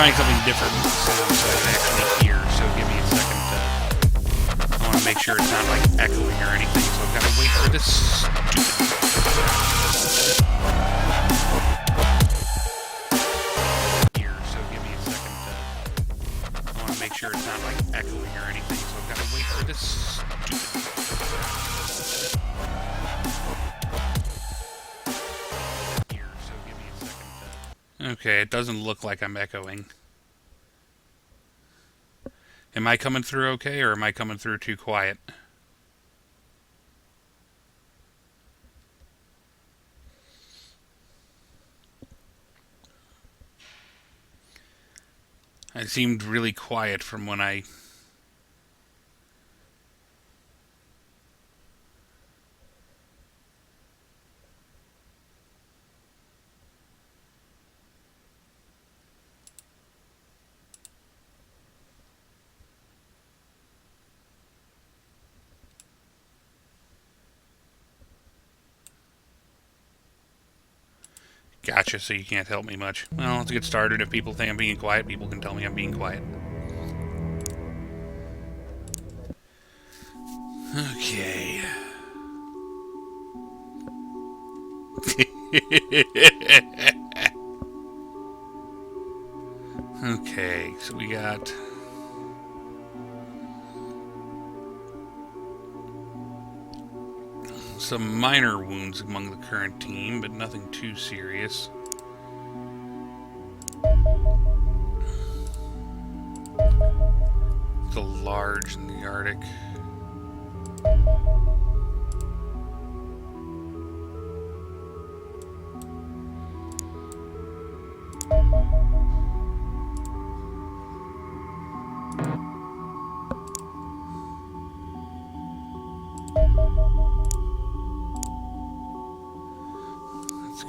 trying something different with the sound so I can actually hear, so give me a second to... I want to make sure it's not, like, echoing or anything, so I've got to wait for this stupid... So give me a second to... I want to make sure it's not, like, echoing or anything, so I've got to wait for this stupid... Okay, it doesn't look like I'm echoing. Am I coming through okay, or am I coming through too quiet? I seemed really quiet from when I... Gotcha, so you can't help me much. Well, let's get started. If people think I'm being quiet, people can tell me I'm being quiet. Okay. Okay, so we got... some minor wounds among the current team, but nothing too serious. The large in the Arctic.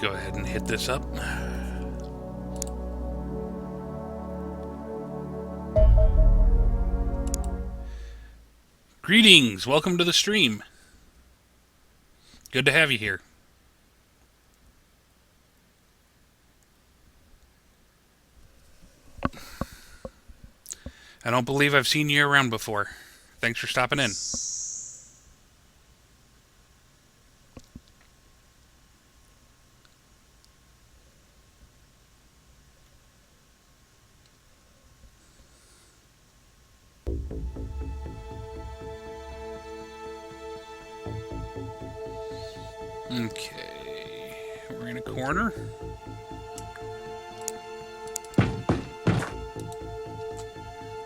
Go ahead and hit this up. Greetings! Welcome to the stream. Good to have you here. I don't believe I've seen you around before. Thanks for stopping in. Okay, we're in a corner.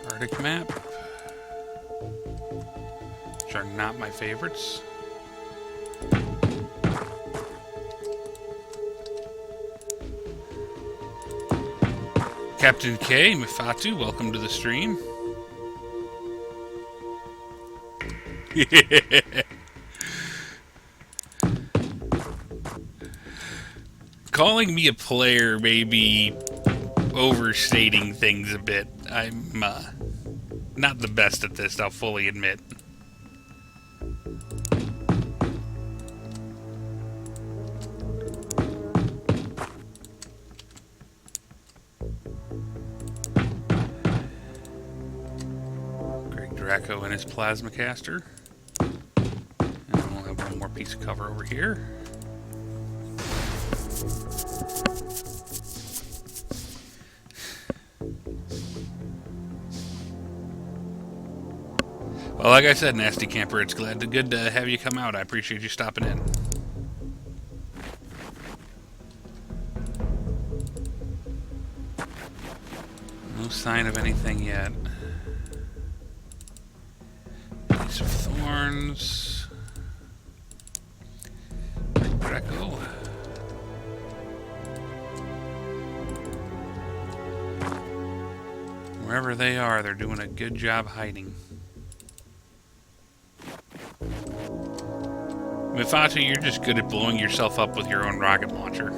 Arctic map, which are not my favorites. Captain K, Mifatu, welcome to the stream. Calling me a player may be overstating things a bit. I'm not the best at this, I'll fully admit. Greg Draco and his plasma caster. And we'll have one more piece of cover over here. Well, like I said, Nasty Camper, it's good to have you come out. I appreciate you stopping in. No sign of anything yet. Piece of thorns. Greco. Wherever they are, they're doing a good job hiding. Mifatu, you're just good at blowing yourself up with your own rocket launcher.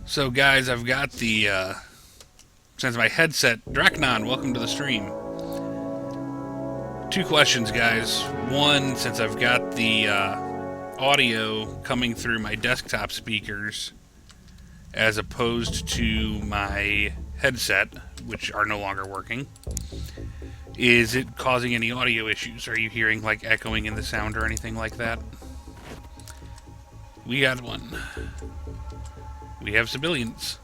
So guys, I've got the since my headset... Draknon, welcome to the stream. 2 questions, guys. One, since I've got the audio coming through my desktop speakers as opposed to my headset, which are no longer working, is it causing any audio issues? Are you hearing, like, echoing in the sound or anything like that? We got one. We have civilians.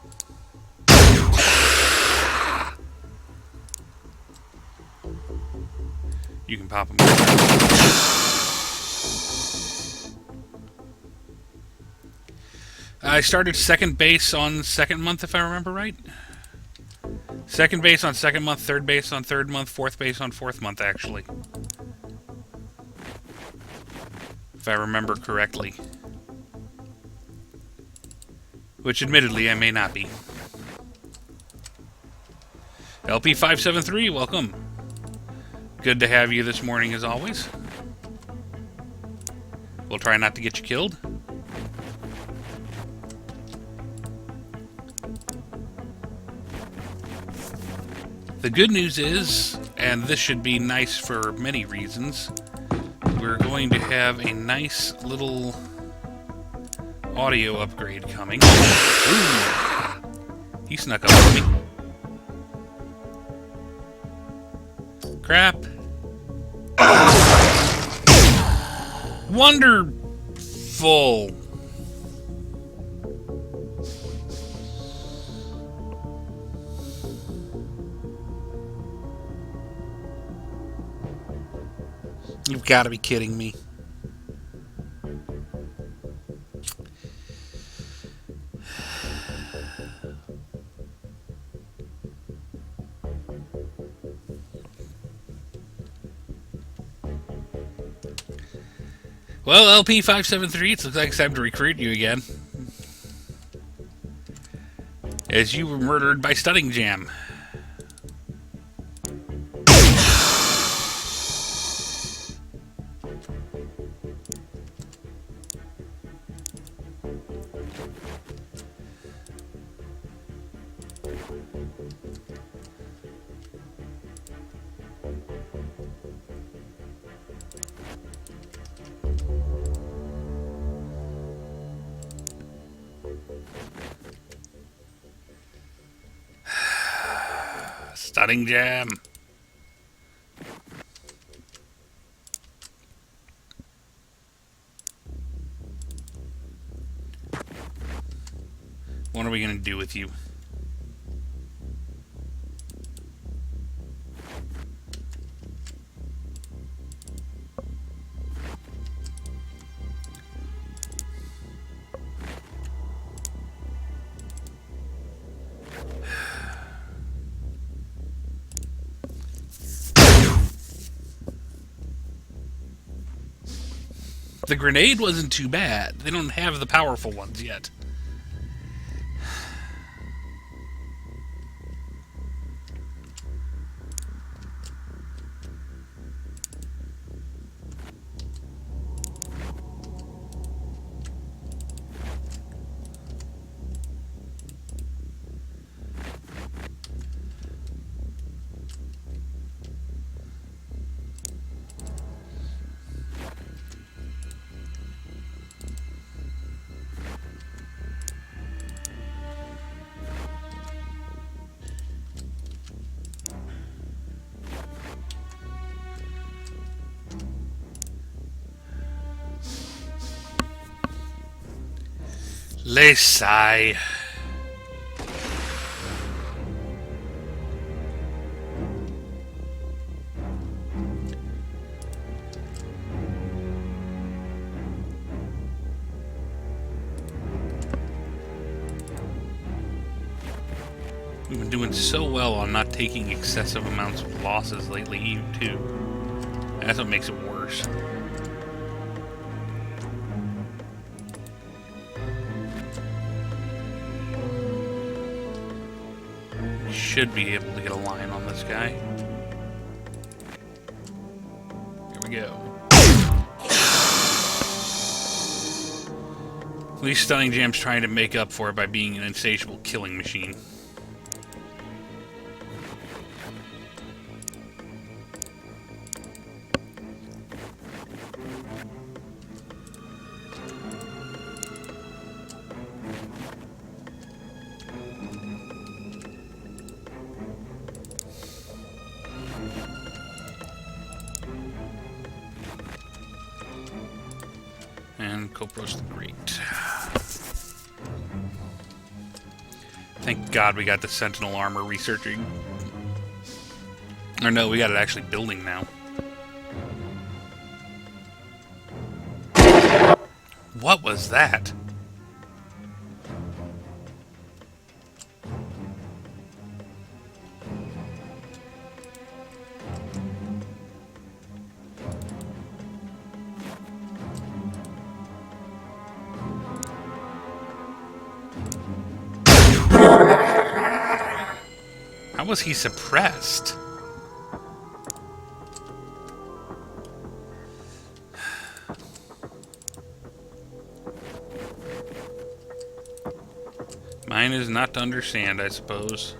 You can pop them. I started second base on second month, if I remember right. Second base on second month, third base on third month, fourth base on fourth month, actually. If I remember correctly. Which, admittedly, I may not be. LP573, welcome. Good to have you this morning, as always. We'll try not to get you killed. The good news is, and this should be nice for many reasons, we're going to have a nice little audio upgrade coming. Ooh. He snuck up on me. Crap. Wonderful. You've got to be kidding me. Well, LP573, it looks like it's time to recruit you again. As you were murdered by Stunning Jam. Stunning Jam. What are we going to do with you? The grenade wasn't too bad. They don't have the powerful ones yet. Lesai. We've been doing so well on not taking excessive amounts of losses lately, too. That's what makes it worse. Should be able to get a line on this guy. Here we go. At least Stunning Jam's trying to make up for it by being an insatiable killing machine. Copros the Great. Thank God we got the Sentinel armor researching. Or no, we got it actually building now. What was that? How was he suppressed? Mine is not to understand, I suppose.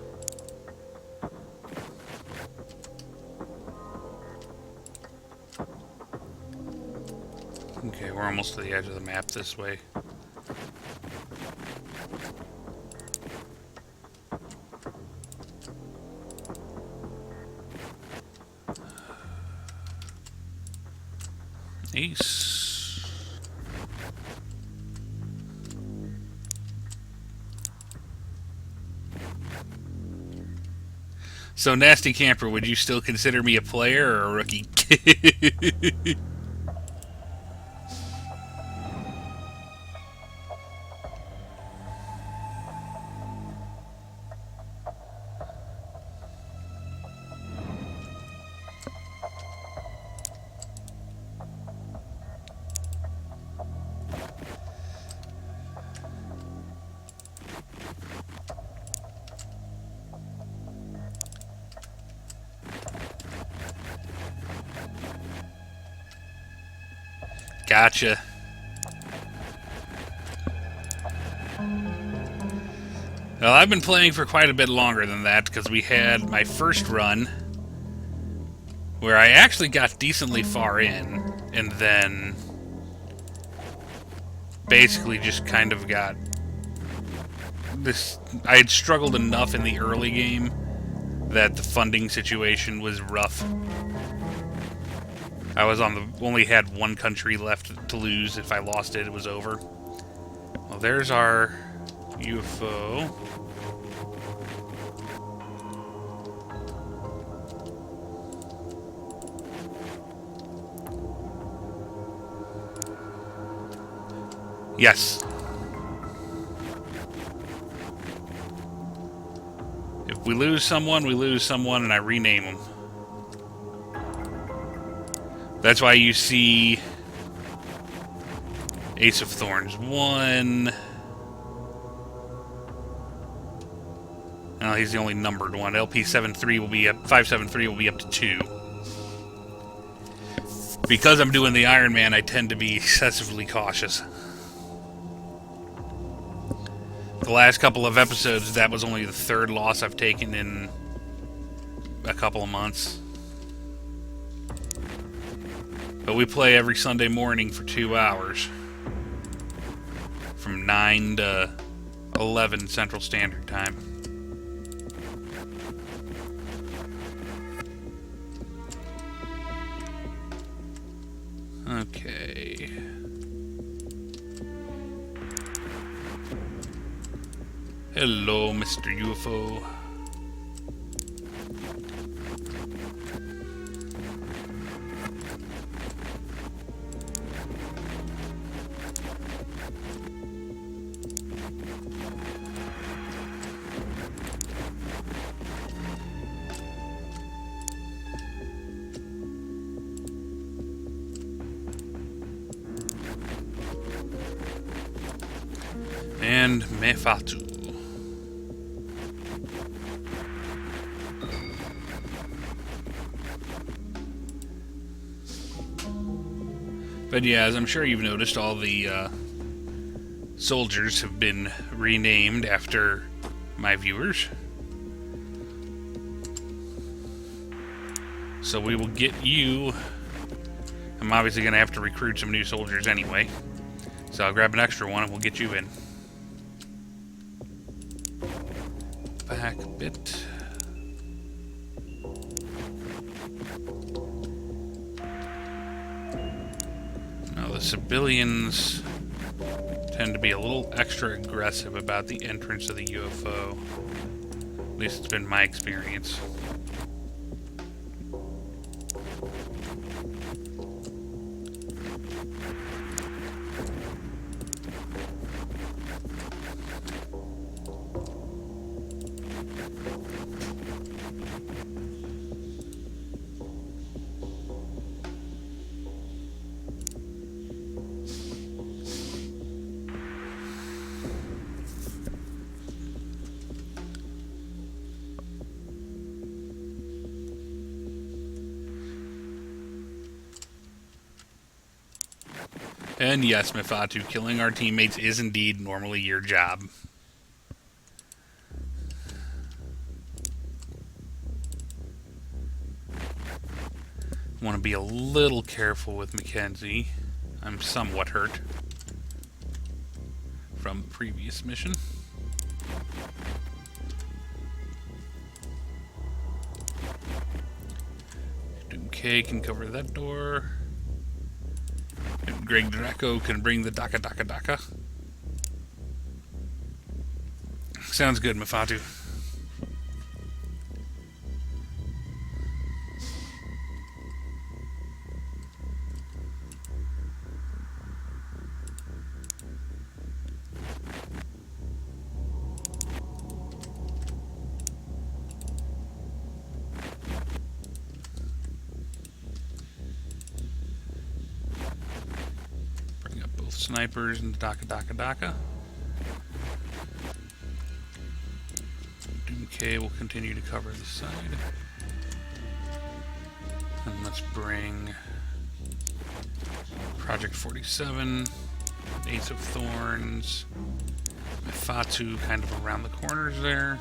Okay, we're almost to the edge of the map this way. Ace. So, Nasty Camper, would you still consider me a player or a rookie? Gotcha. Well, I've been playing for quite a bit longer than that because we had my first run where I actually got decently far in and then basically just kind of got this. I had struggled enough in the early game that the funding situation was rough. I was on the only had one country left to lose. If I lost it, it was over. Well, there's our UFO. Yes. If we lose someone, and I rename them. That's why you see Ace of Thorns 1. No, he's the only numbered one. LP73 will be up, 573 will be up to 2. Because I'm doing the Iron Man, I tend to be excessively cautious. The last couple of episodes, that was only the third loss I've taken in a couple of months. But we play every Sunday morning for 2 hours. From 9 to 11 Central Standard Time. Okay. Hello, Mr. UFO. And Mefatu. But yeah, as I'm sure you've noticed, all the soldiers have been renamed after my viewers. So we will get you. I'm obviously going to have to recruit some new soldiers anyway. So I'll grab an extra one and we'll get you in. Back a bit. Now the civilians tend to be a little extra aggressive about the entrance of the UFO. At least it's been my experience. And yes, Mifatu, killing our teammates is indeed normally your job. Want to be a little careful with Mackenzie. I'm somewhat hurt from the previous mission. Doom K can cover that door. And Greg Draco can bring the Daka Daka Daka. Sounds good, Mifatu. Snipers and Daka Daka Daka. Doom K will continue to cover the side. And let's bring Project 47, Ace of Thorns, Mifatu kind of around the corners there.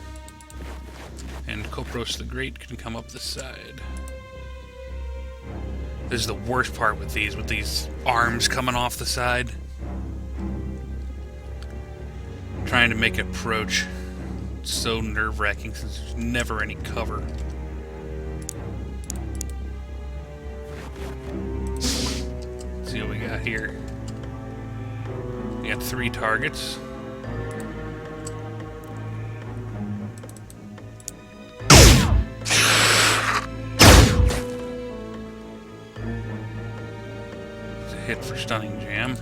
And Kopros the Great can come up the side. This is the worst part with these arms coming off the side. Trying to make approach so nerve-wracking since there's never any cover. Let's see what we got here. We got 3 targets. It's a hit for Stunning Jam.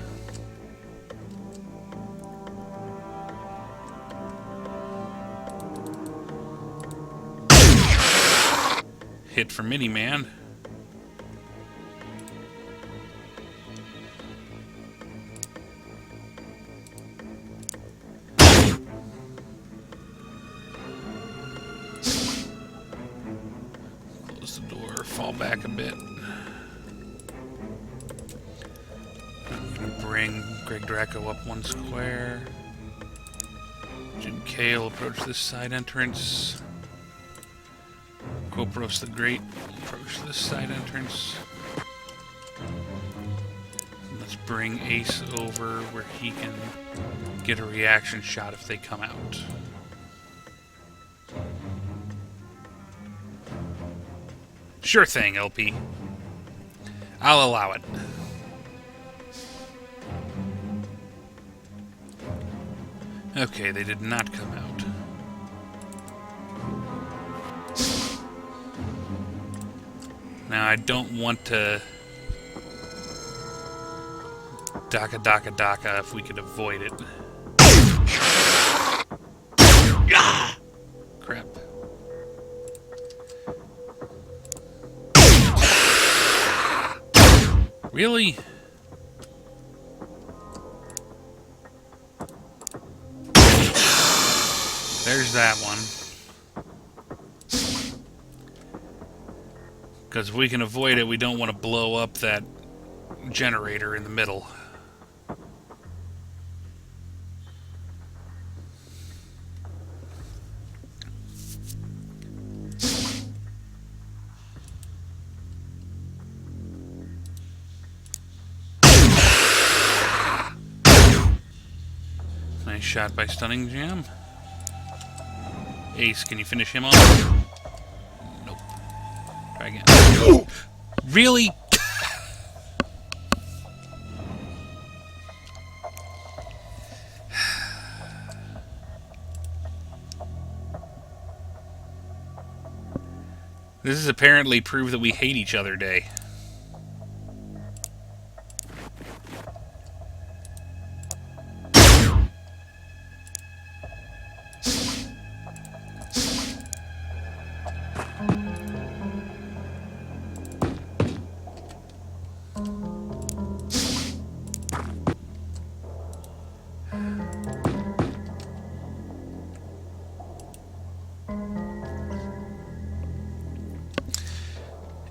Hit for Miniman. Close the door, fall back a bit. I'm gonna bring Greg Draco up 1 square. Jim K will approach this side entrance. Kopros the Great approach this side entrance. Let's bring Ace over where he can get a reaction shot if they come out. Sure thing, LP. I'll allow it. Okay, they did not come out. Now, I don't want to Daka Daka Daka if we could avoid it. Crap. Really? There's that one. Because if we can avoid it, we don't want to blow up that generator in the middle. Nice shot by Stunning Jam. Ace, can you finish him off? Nope. Try again. Really? This is apparently prove that we hate each other day.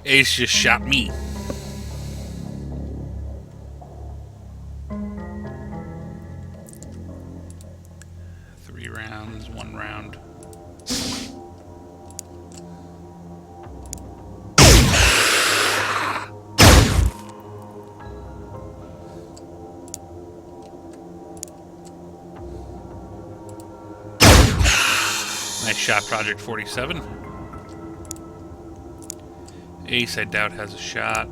Ace just shot me. Three rounds, 1 round. Nice shot, Project 47. Ace, I doubt, has a shot.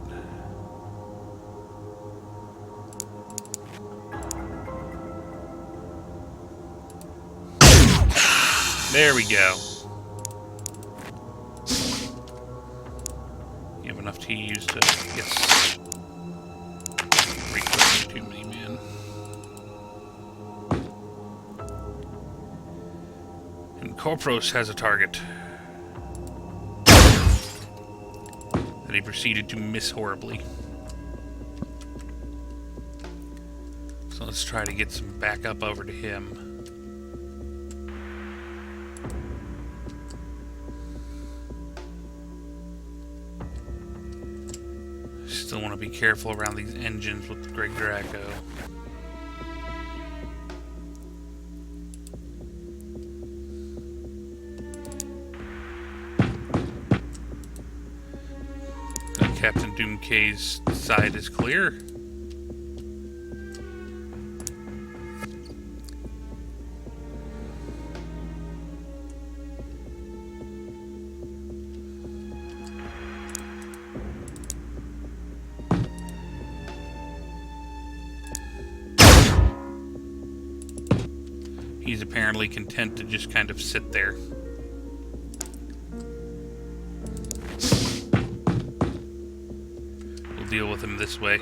There we go. You have enough TUs to get request too many men. And Corpros has a target that he proceeded to miss horribly. So let's try to get some backup over to him. Still want to be careful around these engines with Greg Draco. Captain Doom K's side is clear. He's apparently content to just kind of sit there. We'll deal with him this way.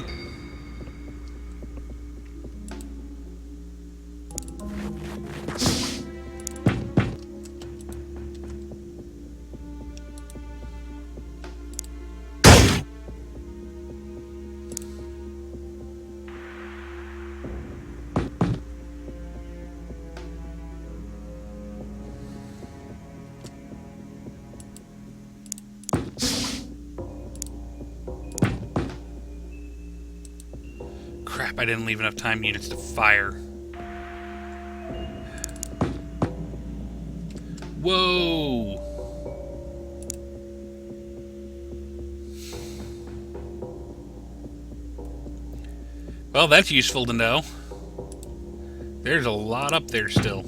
Crap, I didn't leave enough time units to fire. Whoa! Well, that's useful to know. There's a lot up there still.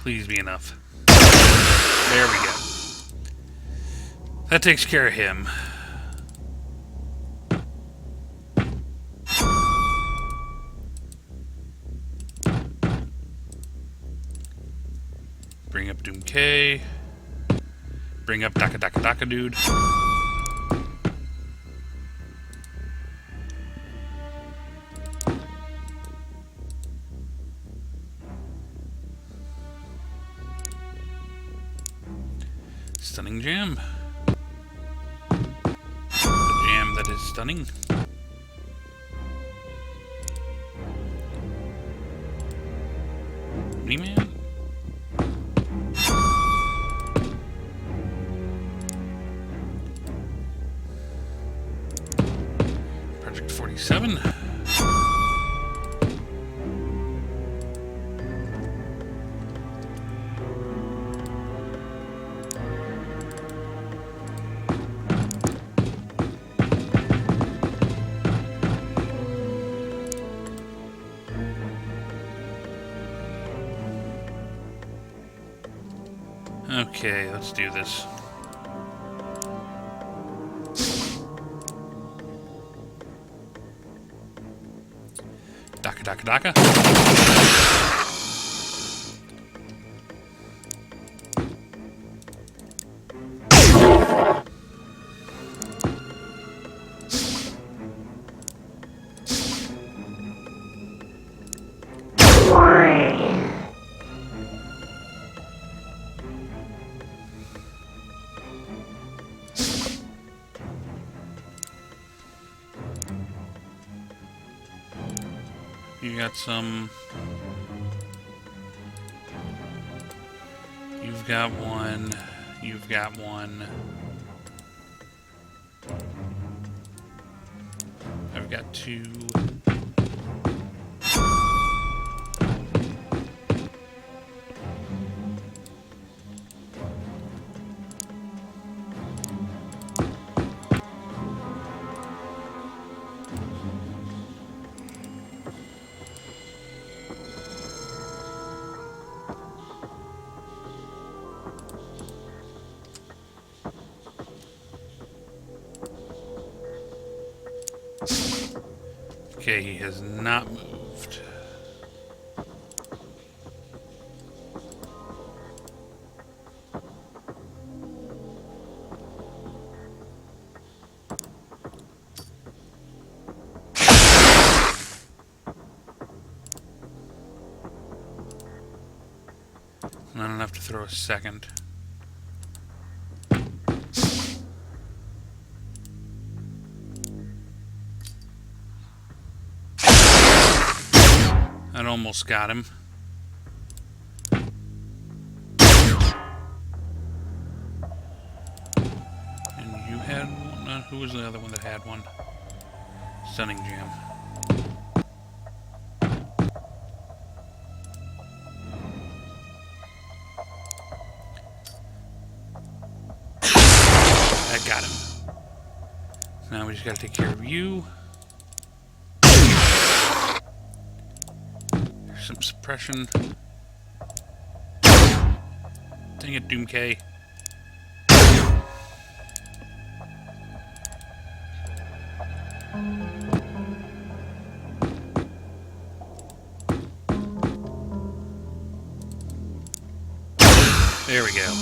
Please be enough. There we go. That takes care of him. Bring up Doom K. Bring up Daka Daka Daka Dude. Stunning jam. The jam that is stunning. Man. Project 47. Okay, let's do this. Daka Daka Daka. You got some... You've got one. You've got one. I've got two. Okay, he has not moved. Not enough to throw a second. That almost got him. And you had one? Who was the other one that had one? Stunning jam. That got him. Now we just gotta take care of you. Some suppression. Dang it, Doom K. There we go.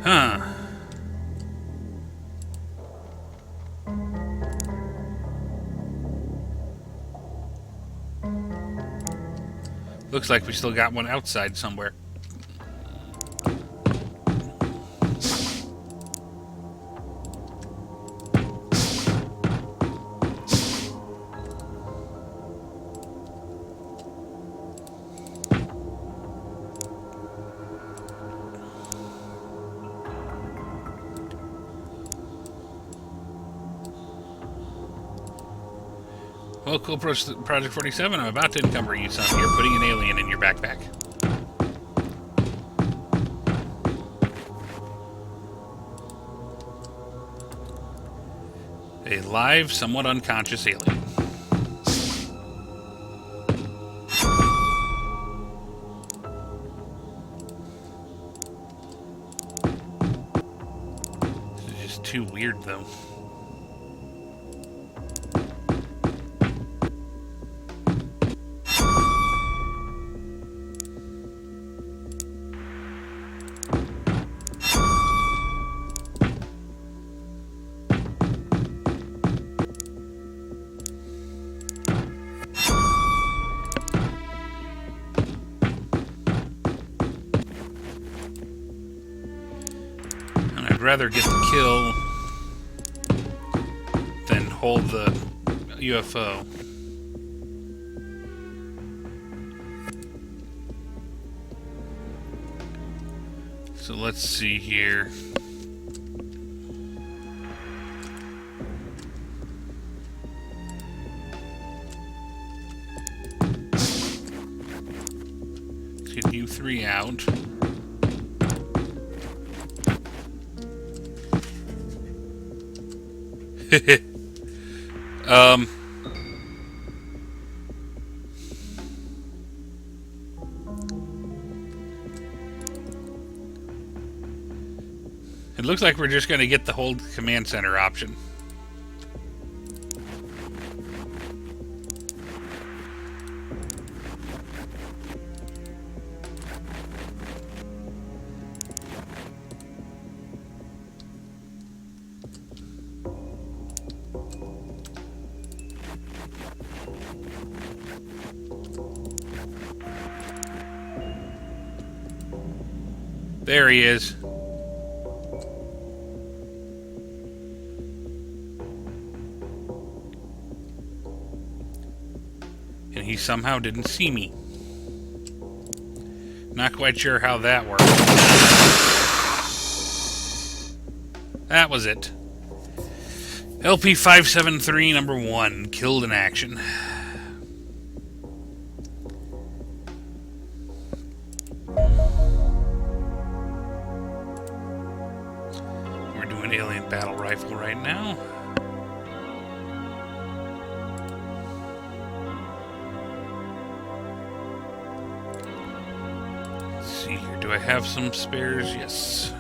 Huh. Looks like we still got one outside somewhere. Well, cool, Project 47, I'm about to encumber you, son. You're putting an alien in your backpack. A live, somewhat unconscious alien. This is just too weird, though. I'd rather get the kill than hold the UFO. So let's see here. Let's get you 3 out. It looks like we're just going to get the hold command center option. There he is. And he somehow didn't see me. Not quite sure how that worked. That was it. LP573 number 1, killed in action. We're doing alien battle rifle right now. Let's see here. Do I have some spares? Yes.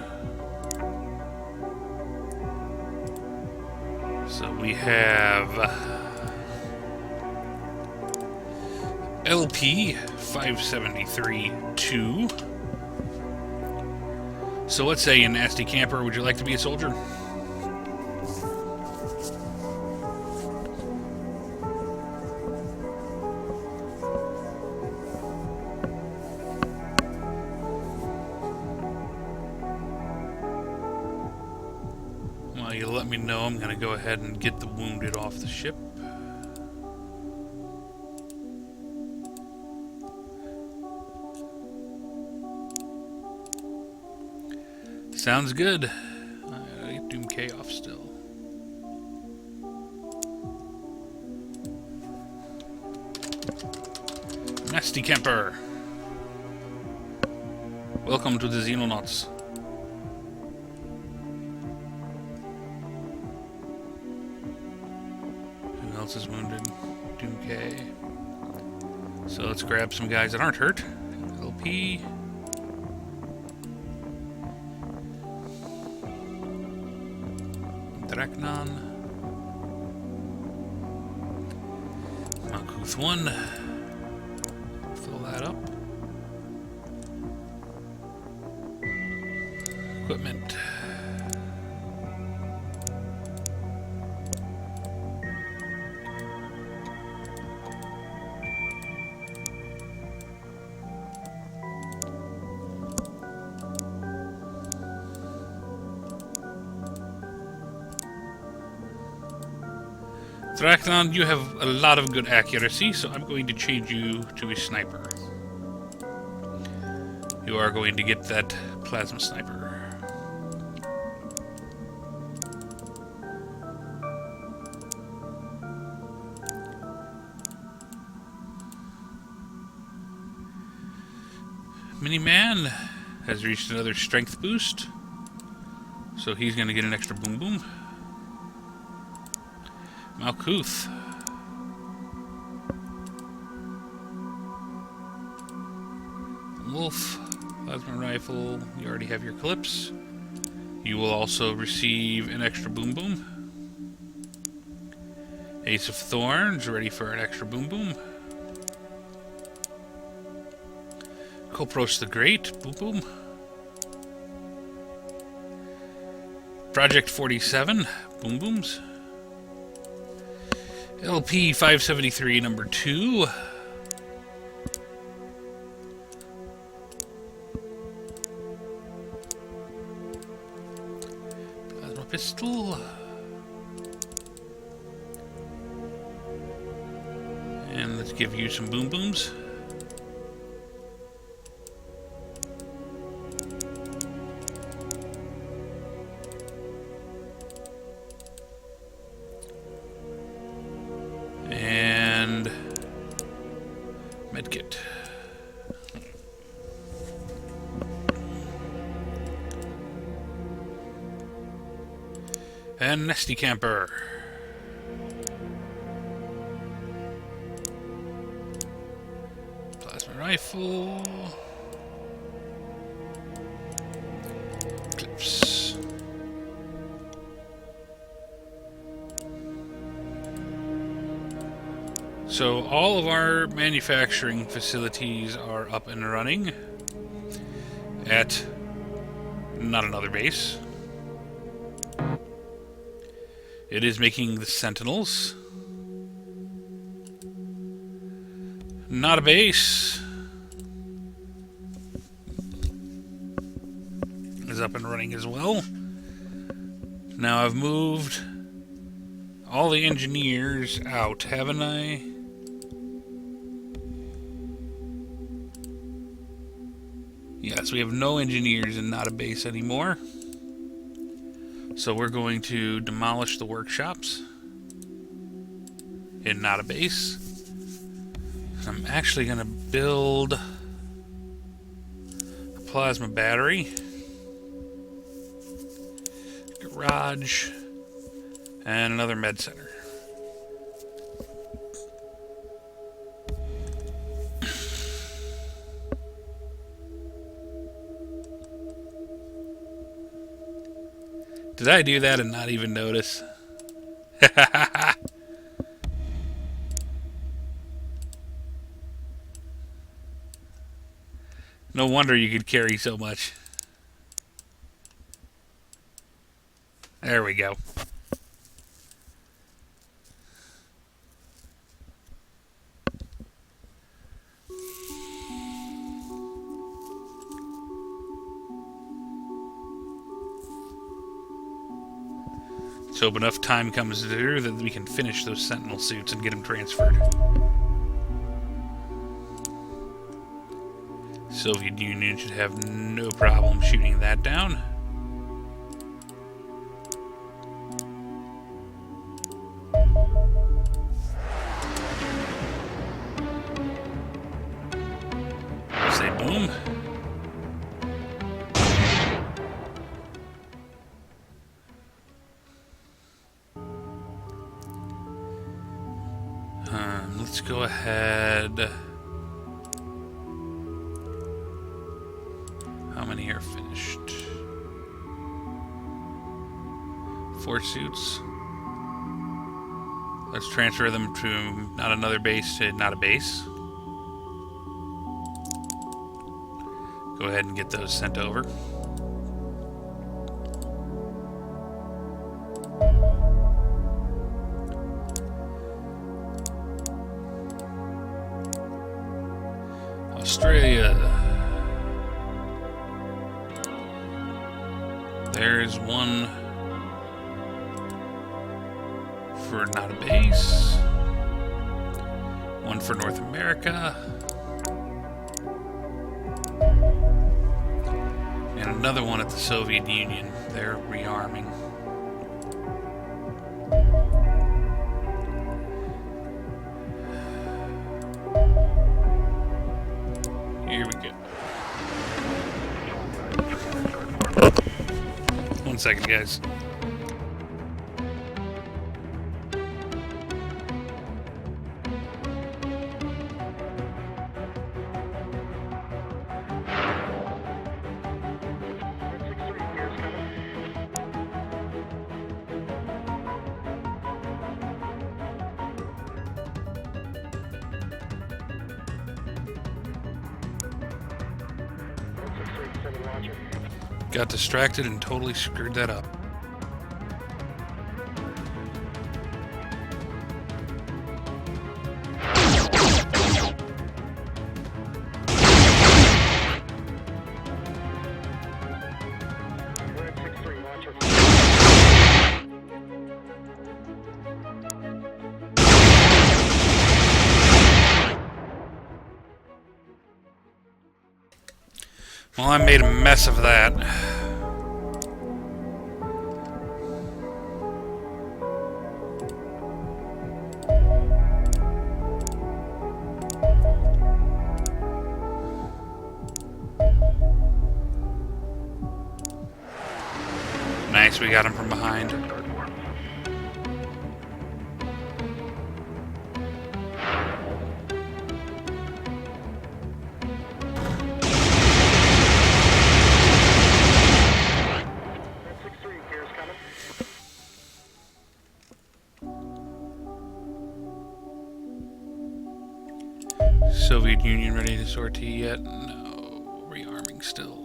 So we have LP573-2. So let's say, a nasty camper, would you like to be a soldier? Well, you let me know. I'm going to go ahead and get the wounded off the ship. Sounds good. I get Doom K off still. Nasty camper. Welcome to the Xenonauts. Who else is wounded? Doom K. So let's grab some guys that aren't hurt. LP. Dracnon. Malkuth 1. Fill that up. Equipment. Dracnon, you have a lot of good accuracy, so I'm going to change you to a sniper. You are going to get that plasma sniper. Mini-Man has reached another strength boost, so he's going to get an extra boom boom. Malkuth. Wolf. Plasma rifle. You already have your clips. You will also receive an extra boom boom. Ace of Thorns, ready for an extra boom boom. Kopros the Great, boom boom. Project 47, boom booms. LP573 number 2. pistol. And let's give you some boom booms. And medkit. And nesty camper. Plasma rifle. Clips. So all of our manufacturing facilities are up and running at not another base. It is making the Sentinels. Not a base. Is up and running as well. Now I've moved all the engineers out, haven't I? Yes, we have no engineers and not a base anymore. So we're going to demolish the workshops in not a base. I'm actually going to build a plasma battery, garage, and another med center. Did I do that and not even notice? No wonder you could carry so much. There we go. Let's hope enough time comes through that we can finish those Sentinel suits and get them transferred. Soviet Union should have no problem shooting that down. Say boom. Let's go ahead. How many are finished? 4 suits. Let's transfer them to not another base to not a base. Go ahead and get those sent over. Australia. There's one for not a base, one for North America, and another one at the Soviet Union. They're rearming. Here we go. 1 second, guys. Got distracted and totally screwed that up. Well, I made a mess of that. Nice, we got him from behind. Soviet Union ready to sortie yet? No. Rearming still.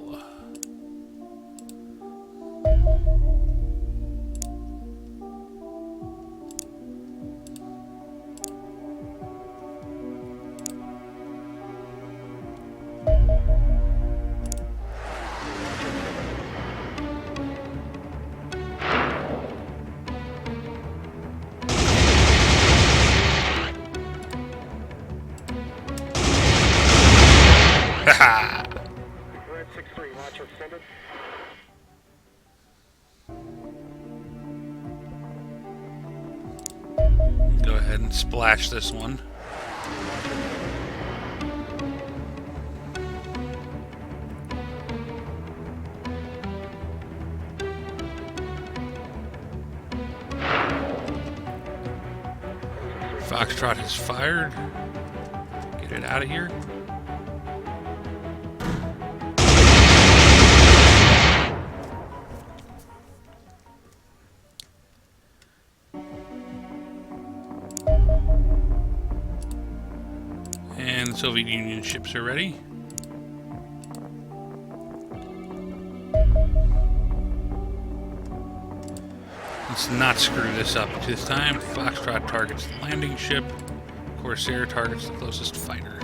Haha! Red 6-3, watch extended. Go ahead and splash this one. Foxtrot has fired. Get it out of here. And Soviet Union ships are ready. Let's not screw this up this time. Foxtrot targets the landing ship. Corsair targets the closest fighter.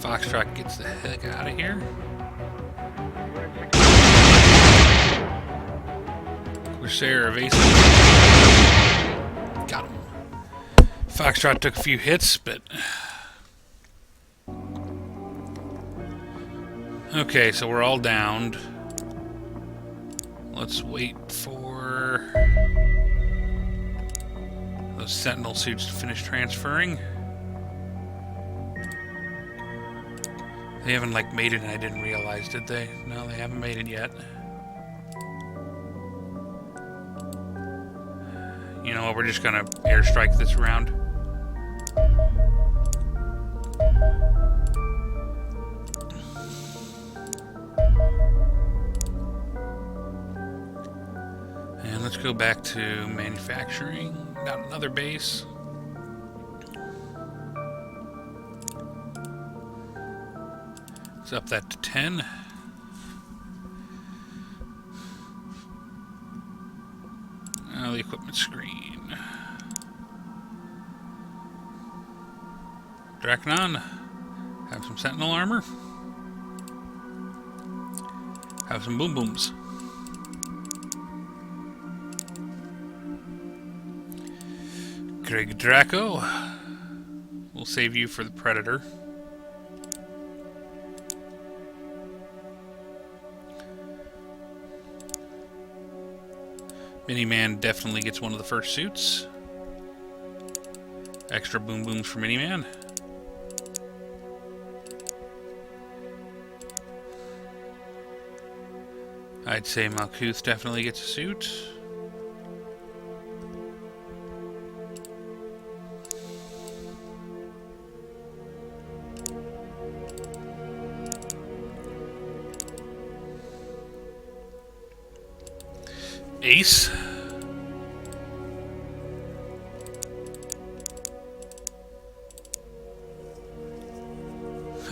Foxtrot gets the heck out of here. Corsair evasive. Got him. Foxtrot took a few hits, but... Okay, so we're all downed. Let's wait for those Sentinel suits to finish transferring. They haven't, like, made it and I didn't realize, did they? No, they haven't made it yet. You know what, we're just gonna airstrike this round. And let's go back to manufacturing. Got another base. Let's up that to 10. Now the equipment screen. Draconon. Have some Sentinel armor. Have some boom booms. Greg Draco. We'll save you for the Predator. Miniman definitely gets one of the first suits. Extra boom booms for Miniman. I'd say Malkuth definitely gets a suit. Ace.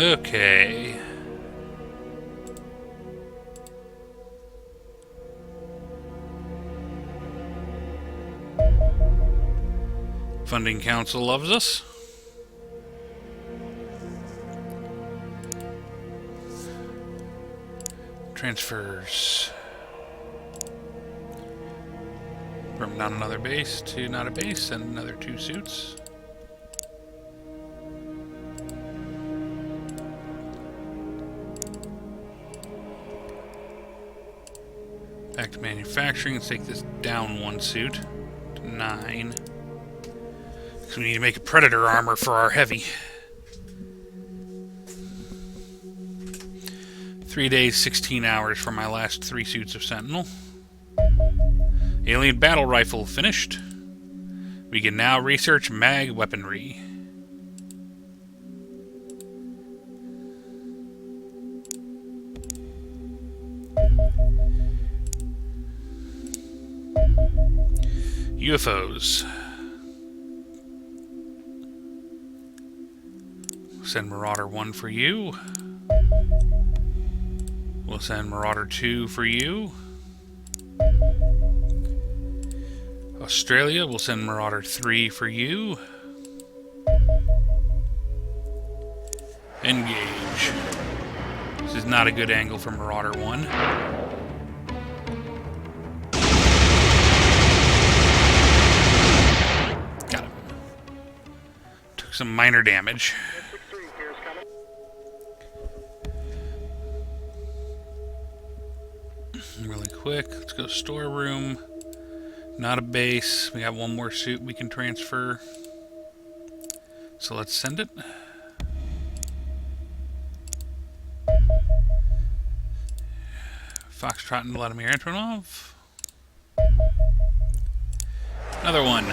Okay. Funding Council loves us. Transfers. From not another base to not a base, and another 2 suits. Back to manufacturing. Let's take this down one suit to 9. Because we need to make a Predator armor for our heavy. 3 days, 16 hours for my last 3 suits of Sentinel. Alien battle rifle finished. We can now research mag weaponry. UFOs. Send Marauder 1 for you. We'll send Marauder 2 for you. Australia, we'll send Marauder 3 for you. Engage. This is not a good angle for Marauder 1. Got him. Took some minor damage. Really quick, let's go storeroom. Not a base. We got one more suit we can transfer. So let's send it. Foxtrot and Vladimir Antonov. Another one.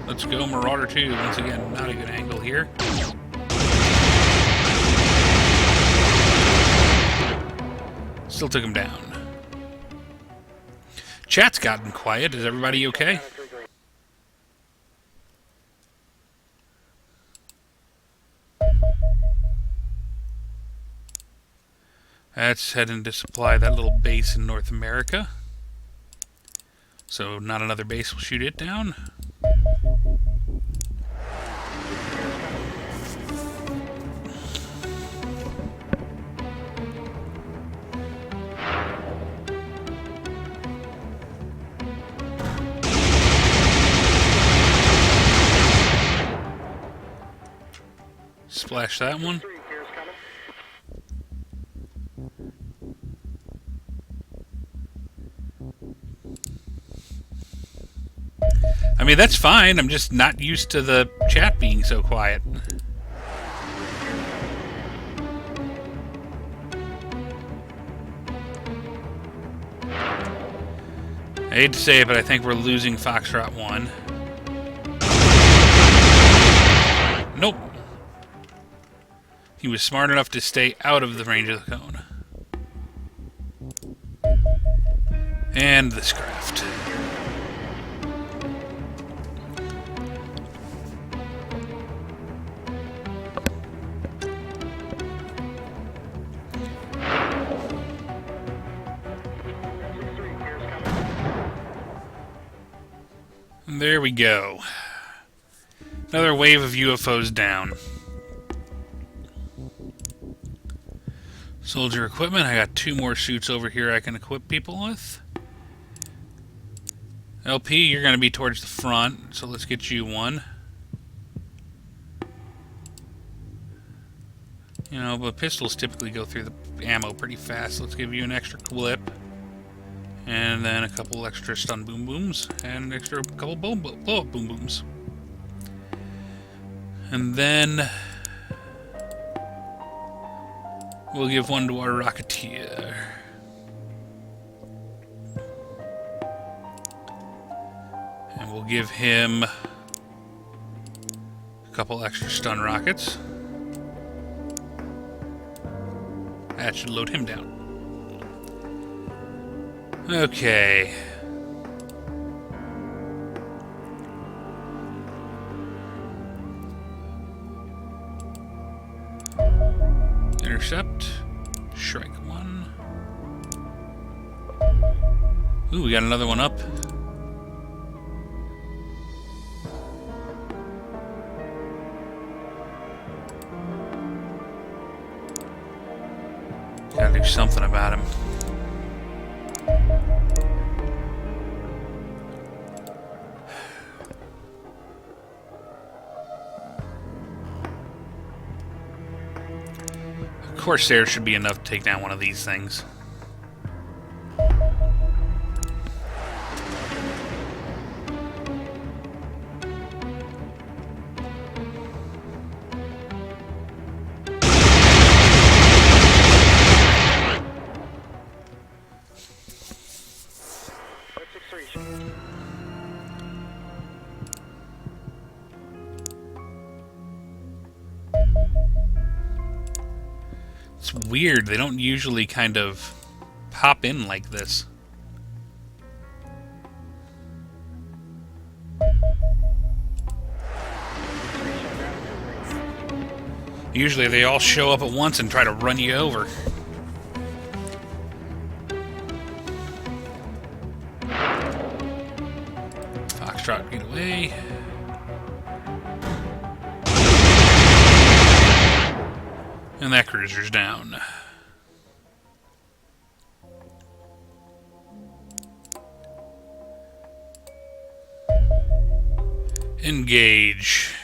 Let's go Marauder 2. Once again, not a good angle here. Still took him down. Chat's gotten quiet. Is everybody okay? That's heading to supply that little base in North America. So not another base will shoot it down. Splash that one. I mean, that's fine. I'm just not used to the chat being so quiet. I hate to say it, but I think we're losing Foxtrot 1. Nope. He was smart enough to stay out of the range of the cone. And this craft. And there we go. Another wave of UFOs down. Soldier equipment. I got 2 more suits over here I can equip people with. LP, you're going to be towards the front, so let's get you one. You know, but pistols typically go through the ammo pretty fast. Let's give you an extra clip. And then a couple extra stun boom booms. And an extra couple blow-up boom booms. And then we'll give one to our Rocketeer. And we'll give him a couple extra stun rockets. That should load him down. Okay. Intercept. Shrike 1. Ooh, we got another one up. Gotta do something about him. Corsair should be enough to take down one of these things. It's weird. They don't usually kind of pop in like this. Usually they all show up at once and try to run you over. Foxtrot, get away. And that cruiser's down. Engage.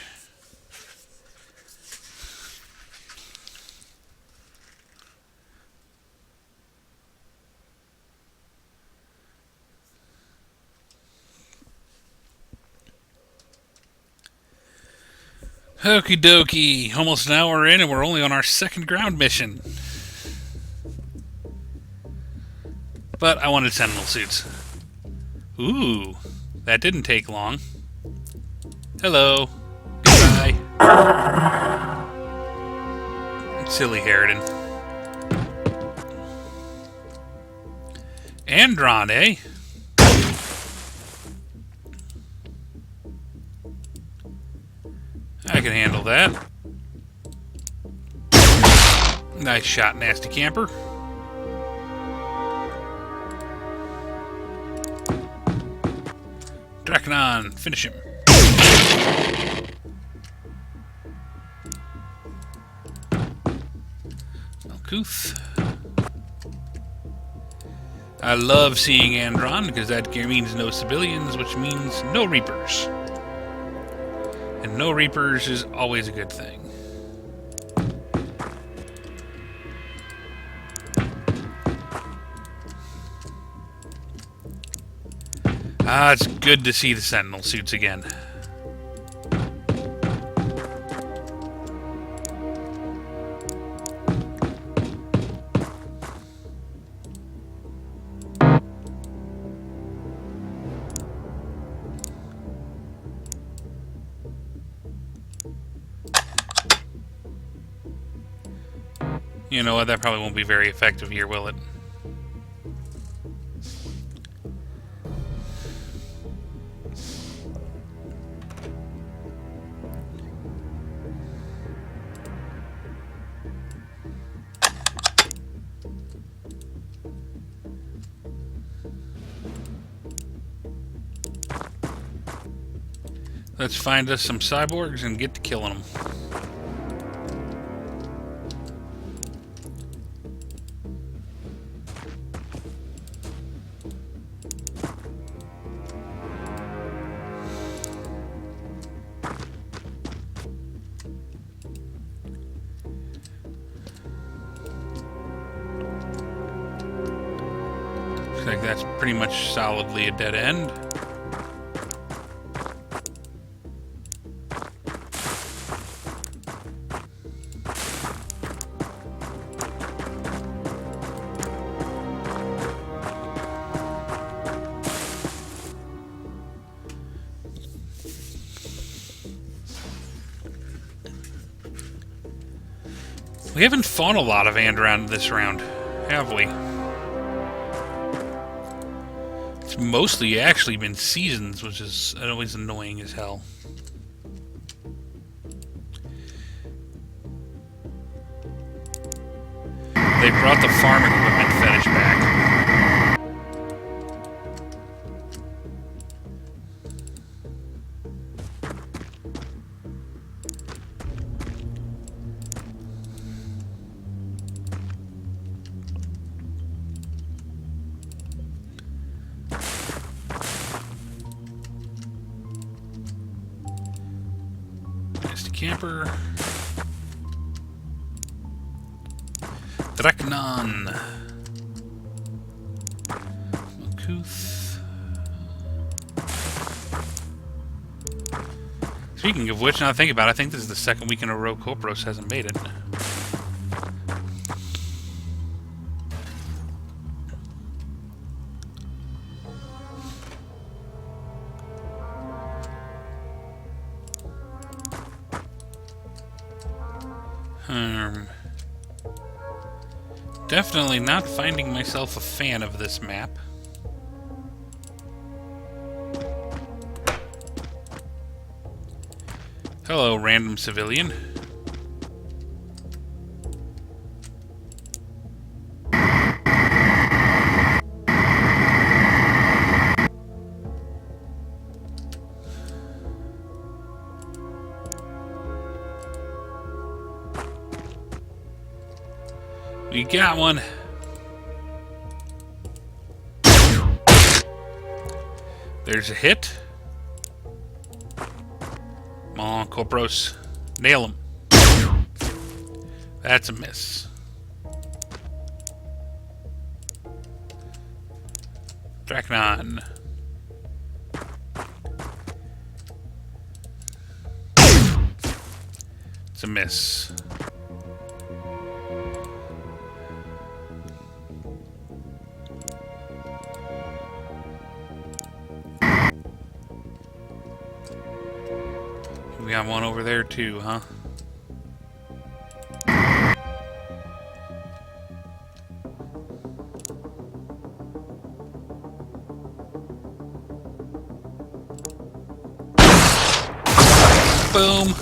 Okie dokie. Almost an hour in and we're only on our second ground mission. But I wanted Sentinel suits. Ooh, that didn't take long. Hello. Goodbye. Silly Harridan. Andron, eh? I can handle that. Nice shot, nasty camper. Draconon, finish him. Malkuth. I love seeing Andron because that means no civilians, which means no Reapers. And no Reapers is always a good thing. Ah, it's good to see the Sentinel suits again. You know what, that probably won't be very effective here, will it? Let's find us some cyborgs and get to killing them. Looks like that's pretty much solidly a dead end. We haven't fought a lot of Andron this round, have we? It's mostly actually been seasons, which is always annoying as hell. They brought the farm equipment fetish back. Camper. Draconon. Malkuth. Speaking of which, now I think about it, I think this is the second week in a row Kopros hasn't made it. Definitely not finding myself a fan of this map. Hello, random civilian. We got one. There's a hit. Come on, Corpros. Nail him. That's a miss. Dracon. It's a miss. We got one over there too, huh? Boom.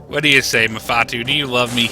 What do you say, Mafatu? Do you love me?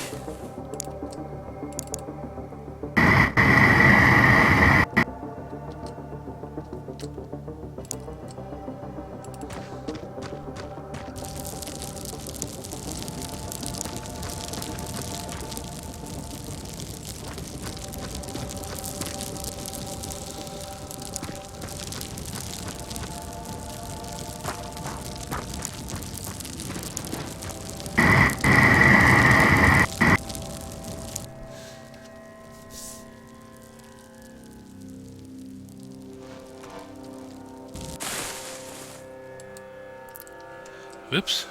Oops.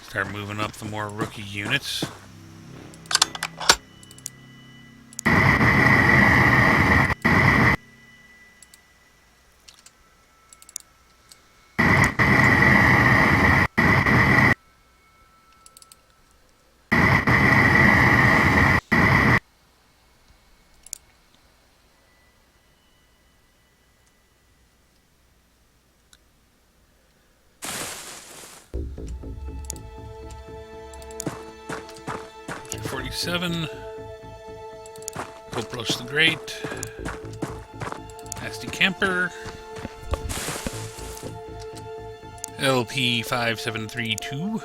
Start moving up the more rookie units. Seven. Copros the Great. Nasty Camper. LP 5732.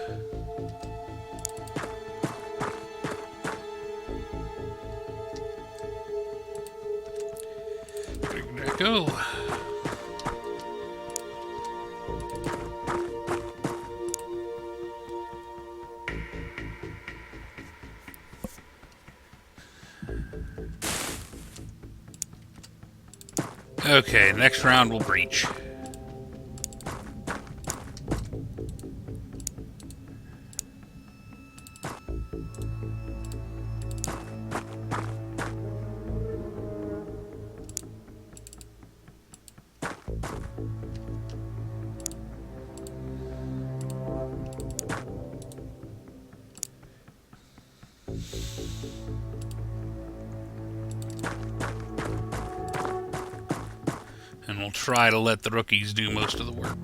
Draco. Okay, next round we'll breach. And we'll try to let the rookies do most of the work.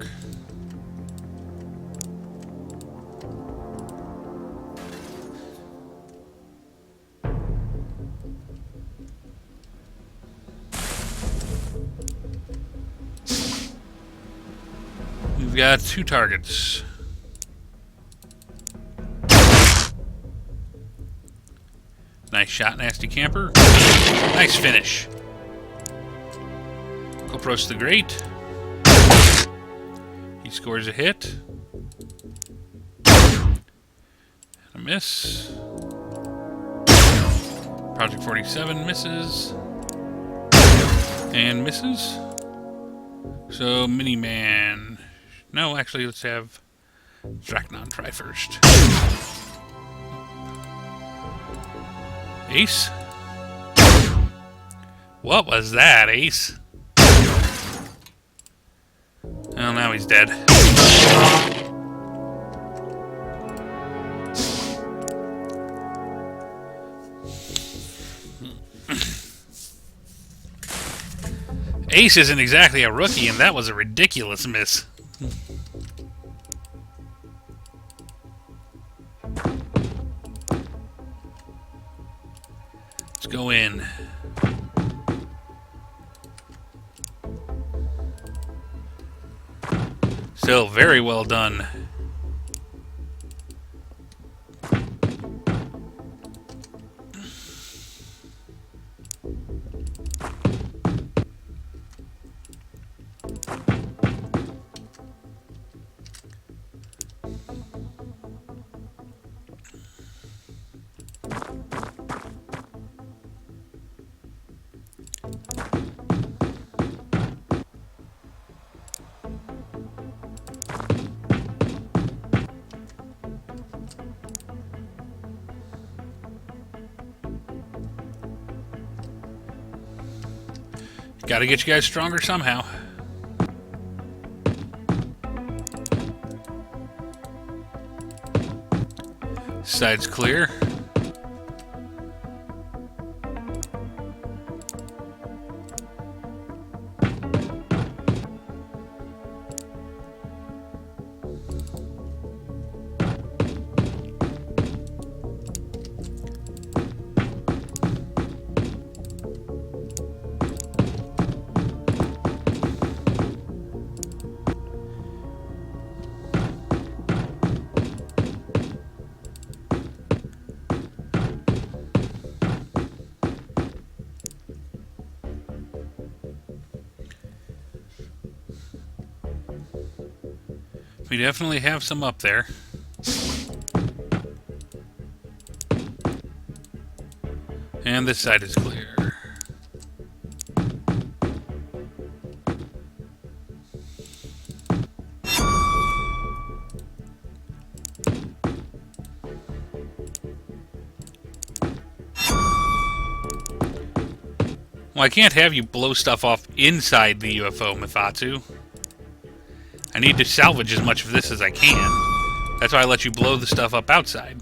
We've got 2 targets. Nice shot, Nasty Camper. Nice finish. Approach the Great. He scores a hit. And a miss. Project 47 misses. And misses. So, Miniman. No, actually, let's have Dracnon try first. Ace? What was that, Ace? Well, now he's dead. Ace isn't exactly a rookie, and that was a ridiculous miss. Let's go in. Still very well done. Gotta get you guys stronger somehow. Side's clear. We definitely have some up there. And this side is clear. Well, I can't have you blow stuff off inside the UFO, Mithatsu. I need to salvage as much of this as I can. That's why I let you blow the stuff up outside.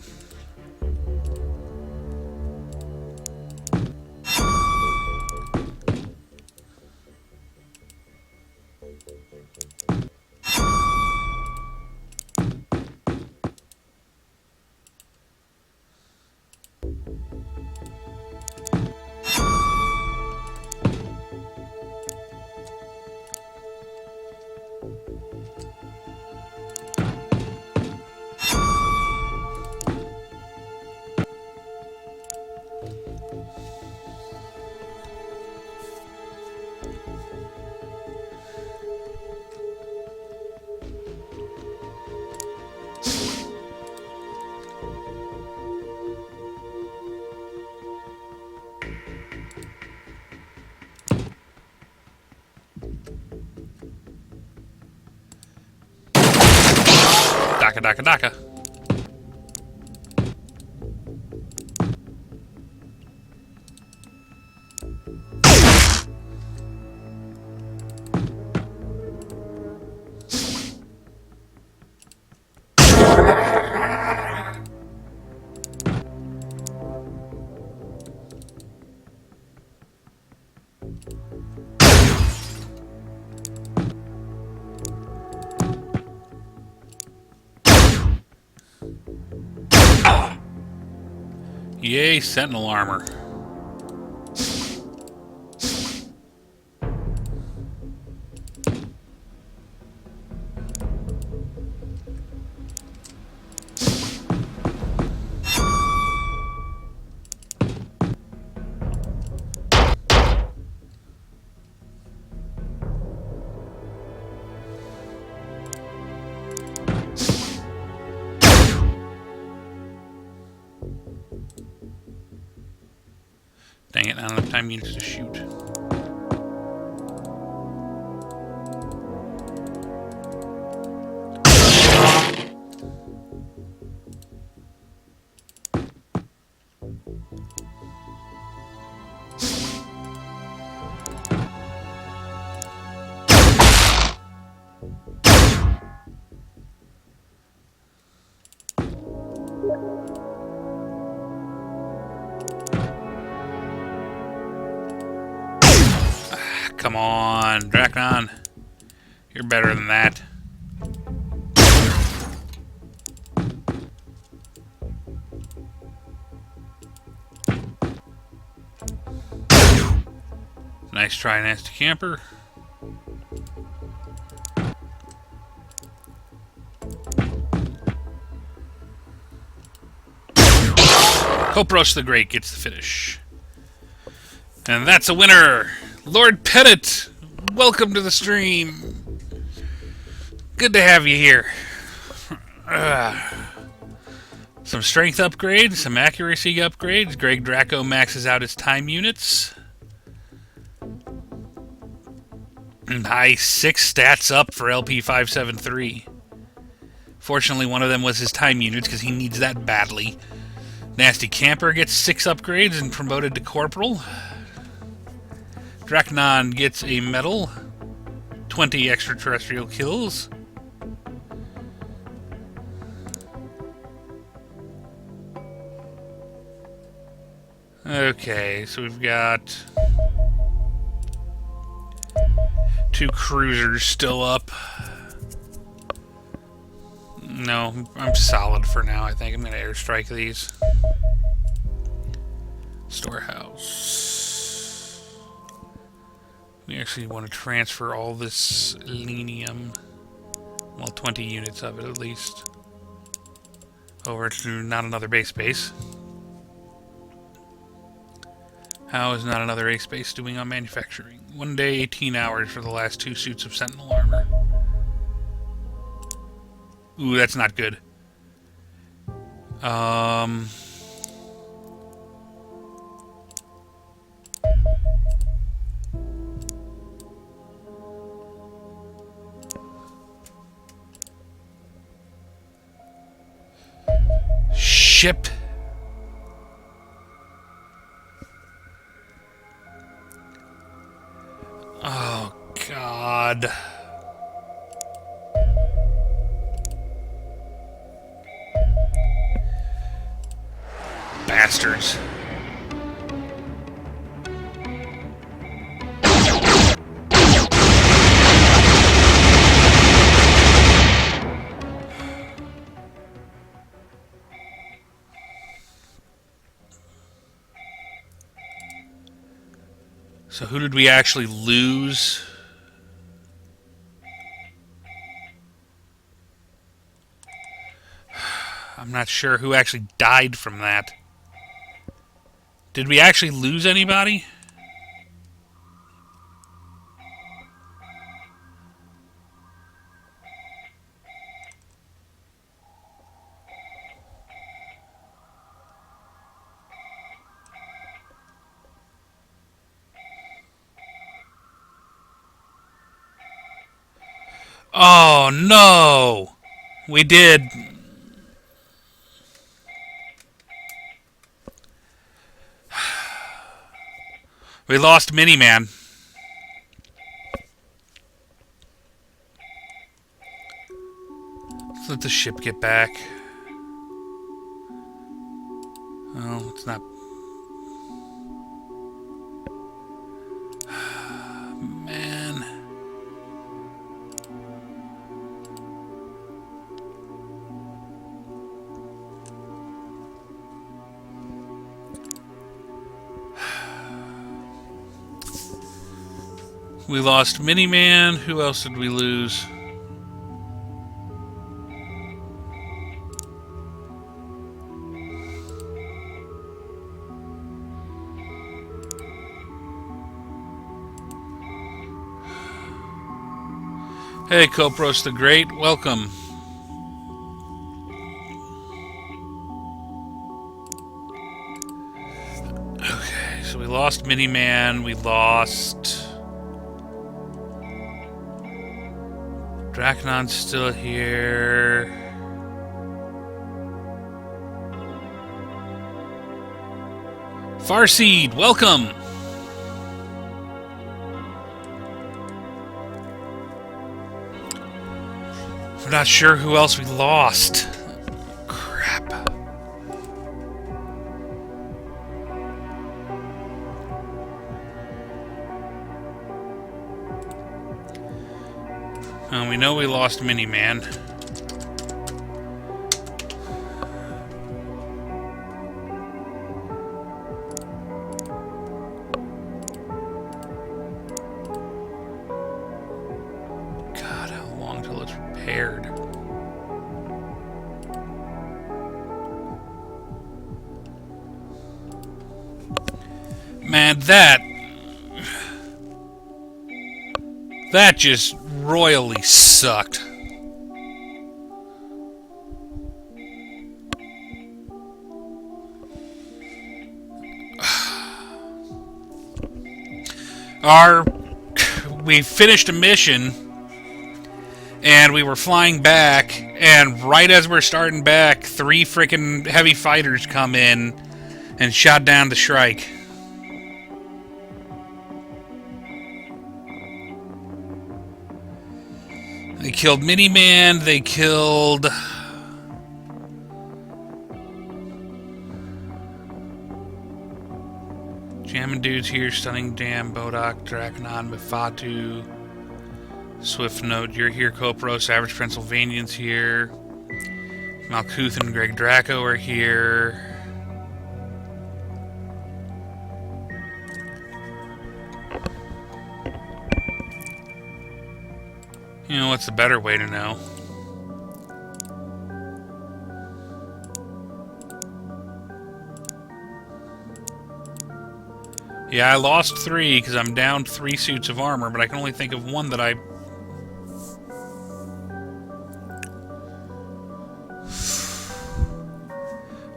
Daka daka daka. Yay, Sentinel armor. Dang it, not enough time units to shoot. Come on, Dracon. You're better than that. Nice try, nasty camper. Kopros the Great gets the finish. And that's a winner! Lord Pettit! Welcome to the stream! Good to have you here. Some strength upgrades, some accuracy upgrades. Greg Draco maxes out his time units. Nice, 6 stats up for LP573. Fortunately, one of them was his time units because he needs that badly. Nasty Camper gets 6 upgrades and promoted to Corporal. Dracnon gets a medal. 20 extraterrestrial kills. Okay, so we've got 2 cruisers still up. No, I'm solid for now. I think I'm going to airstrike these. Storehouse. We actually want to transfer all this selenium, well, 20 units of it at least, over to not another base base. How is not another ace base doing on manufacturing? 1 day, 18 hours for the last 2 suits of Sentinel armor. Ooh, that's not good. Ship. Oh, God. Bastards. So who did we actually lose? I'm not sure who actually died from that. Did we actually lose anybody? Oh, no! We did. We lost Miniman. Let's let the ship get back. Oh, it's not. Man. We lost Miniman. Who else did we lose? Hey, Copros the Great, welcome. Okay, so we lost Miniman, we lost... Draconon's still here. Farseed, welcome! I'm not sure who else we lost. Crap. We know we lost Miniman. God, how long till it's repaired? Man, that just royally sucked. We finished a mission, and we were flying back, and right as we're starting back, 3 freaking heavy fighters come in and shot down the Shrike. They killed Miniman, they killed... Jammin' Dude's here, Stunning Dam, Bodok, Draconon, Mifatu, Swift Note, you're here, Copros, Average Pennsylvanian's here, Malkuth and Greg Draco are here. You know, what's the better way to know? Yeah, I lost 3 because I'm down 3 suits of armor, but I can only think of one that I...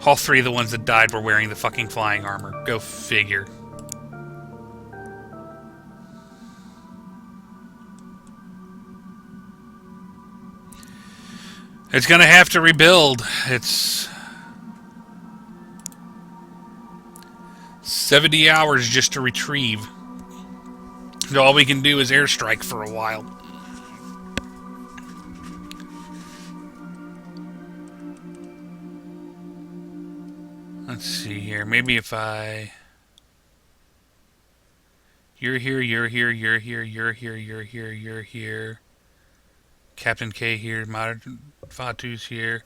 All 3 of the ones that died were wearing the fucking flying armor. Go figure. It's gonna have to rebuild. It's 70 hours just to retrieve. So all we can do is airstrike for a while. Let's see here. Maybe if I... You're here, you're here, you're here, you're here, you're here, you're here. Captain K here, Modern Fatu's here.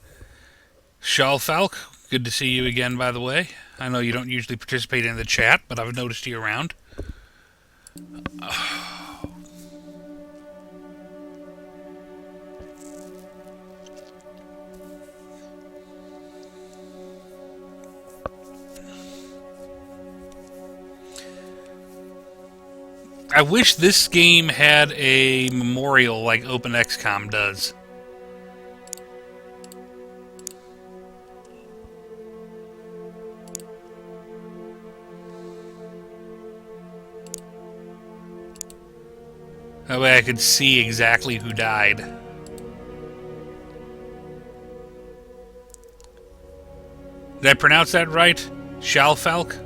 Shalfalk, good to see you again, by the way. I know you don't usually participate in the chat, but I've noticed you around. I wish this game had a memorial like OpenXCOM does. That way I could see exactly who died. Did I pronounce that right? Shalfalk?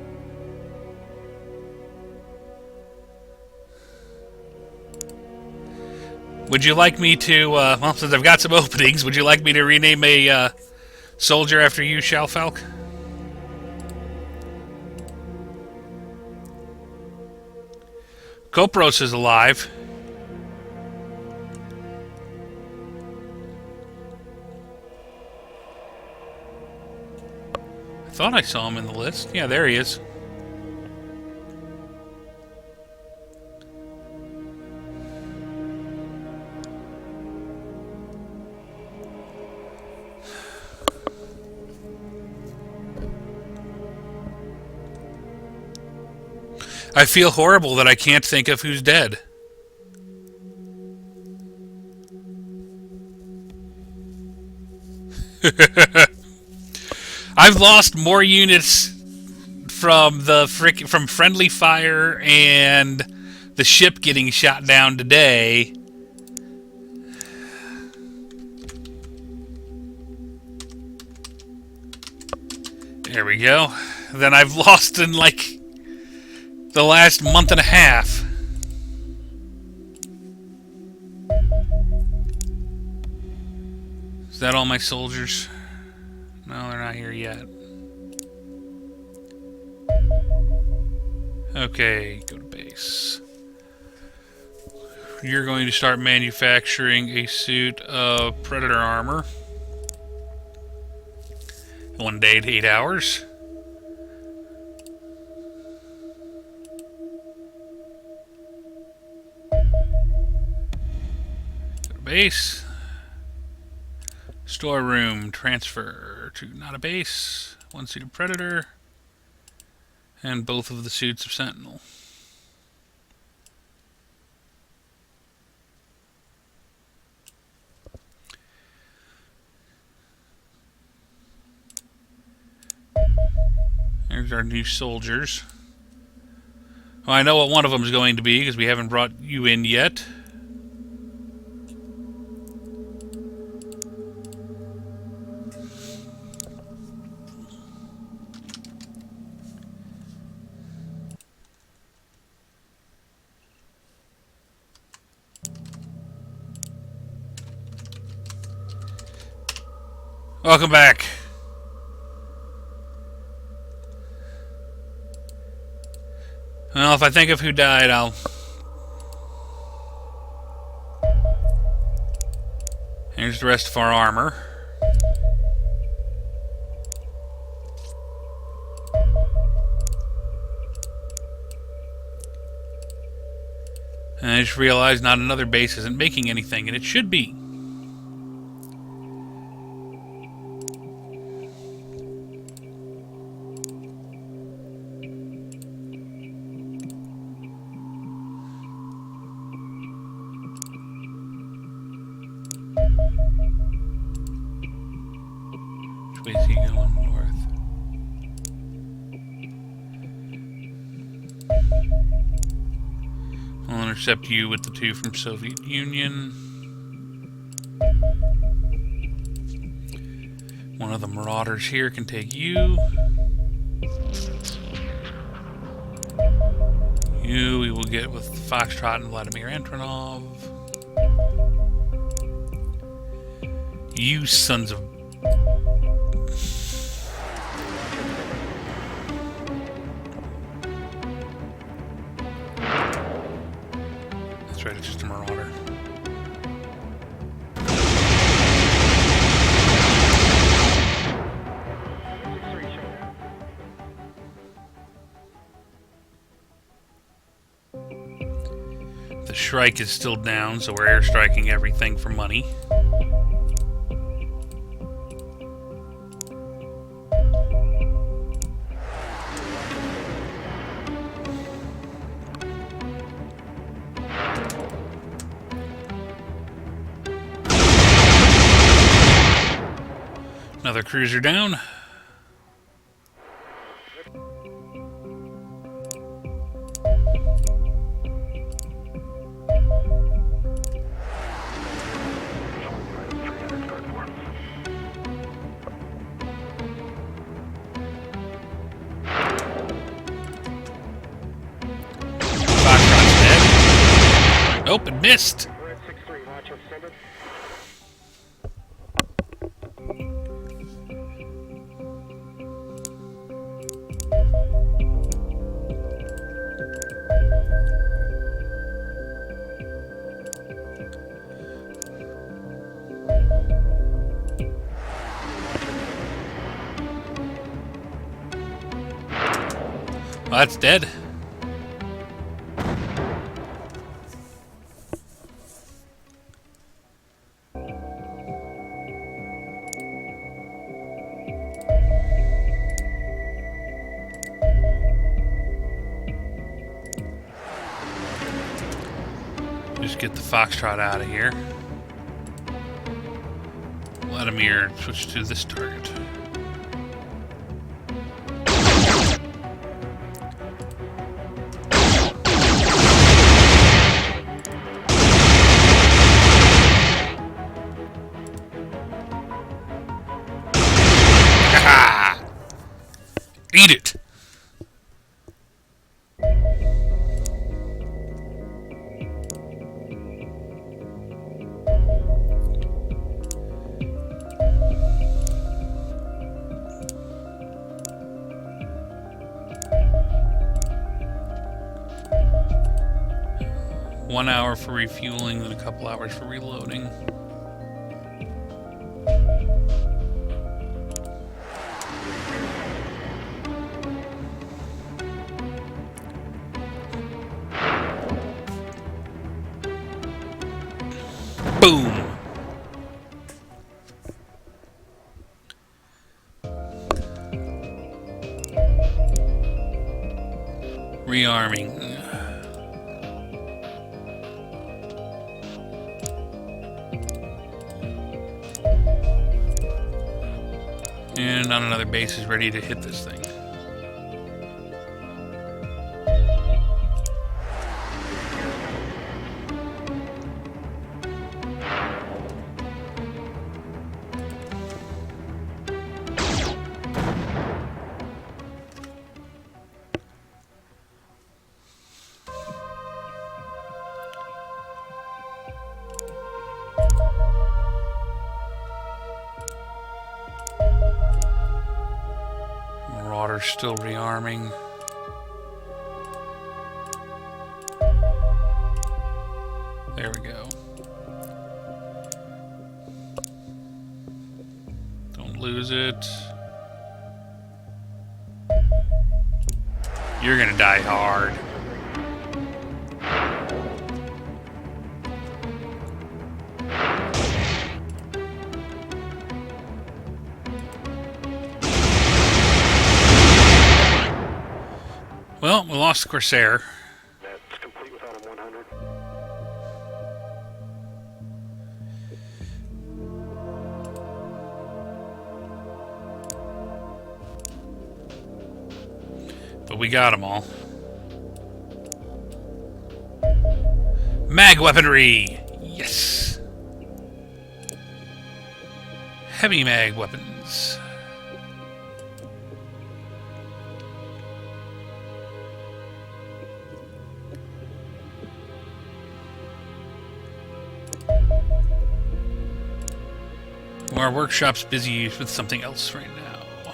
Would you like me to, well, since I've got some openings, would you like me to rename a soldier after you, Shalfalk? Copros is alive. I thought I saw him in the list. Yeah, there he is. I feel horrible that I can't think of who's dead. I've lost more units from friendly fire and the ship getting shot down today. There we go. Then I've lost in like the last month and a half. Is that all my soldiers? No, they're not here yet. Okay, go to base. You're going to start manufacturing a suit of Predator armor. 1 day to 8 hours. Go to base. Storeroom, transfer to not a base. 1 suit of Predator. And both of the suits of Sentinel. There's our new soldiers. Well, I know what one of them is going to be because we haven't brought you in yet. Welcome back. Well, if I think of who died, I'll... Here's the rest of our armor. And I just realized not another base isn't making anything, and it should be. Which way is he going? North. I'll intercept you with the 2 from Soviet Union. One of the Marauders here can take you. You we will get with Foxtrot and Vladimir Antonov. You sons of... That's right, it's just a Marauder. The Shrike is still down, so we're airstriking everything for money. Another cruiser down. Nope, it missed. Red 6-3, watch extended. Well, that's dead. Just get the Foxtrot out of here. Vladimir, switch to this target. Eat it! One hour for refueling, then a couple hours for reloading. Boom! Rearming. And not another base is ready to hit this thing. Marauder's still rearming. There we go. Don't lose it. You're gonna die hard. Well, we lost the Corsair. That's complete without a 100. But we got them all. Mag weaponry! Yes! Heavy mag weapons. Our workshop's busy with something else right now.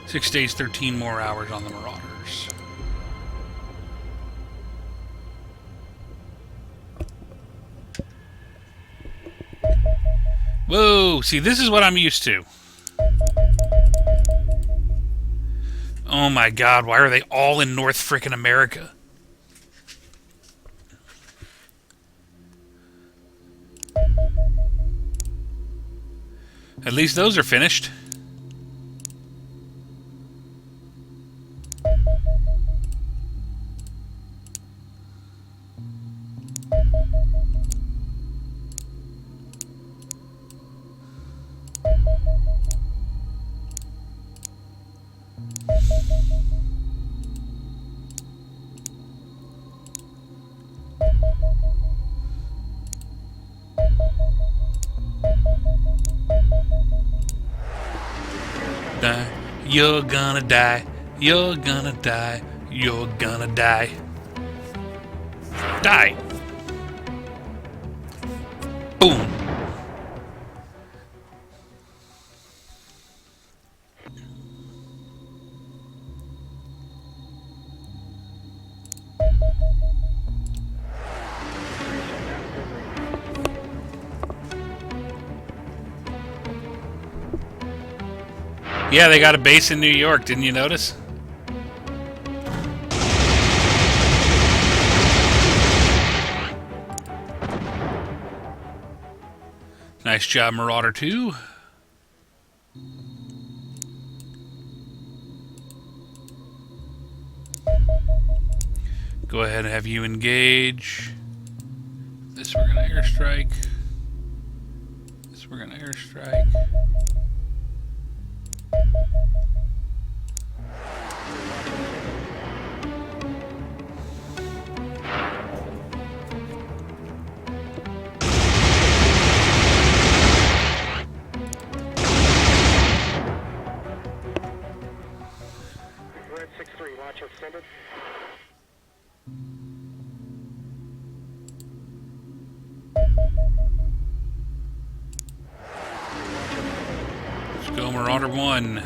6 days, 13 more hours on the Marauders. Whoa! See, this is what I'm used to. Oh my god, why are they all in North frickin' America? At least those are finished. Die. You're gonna die. You're gonna die. You're gonna die. Die. Boom. Yeah, they got a base in New York, didn't you notice? Nice job, Marauder 2. Go ahead and have you engage. we're gonna airstrike. This we're gonna airstrike. Red 6-3, watch extended. Let's go, Marauder 1.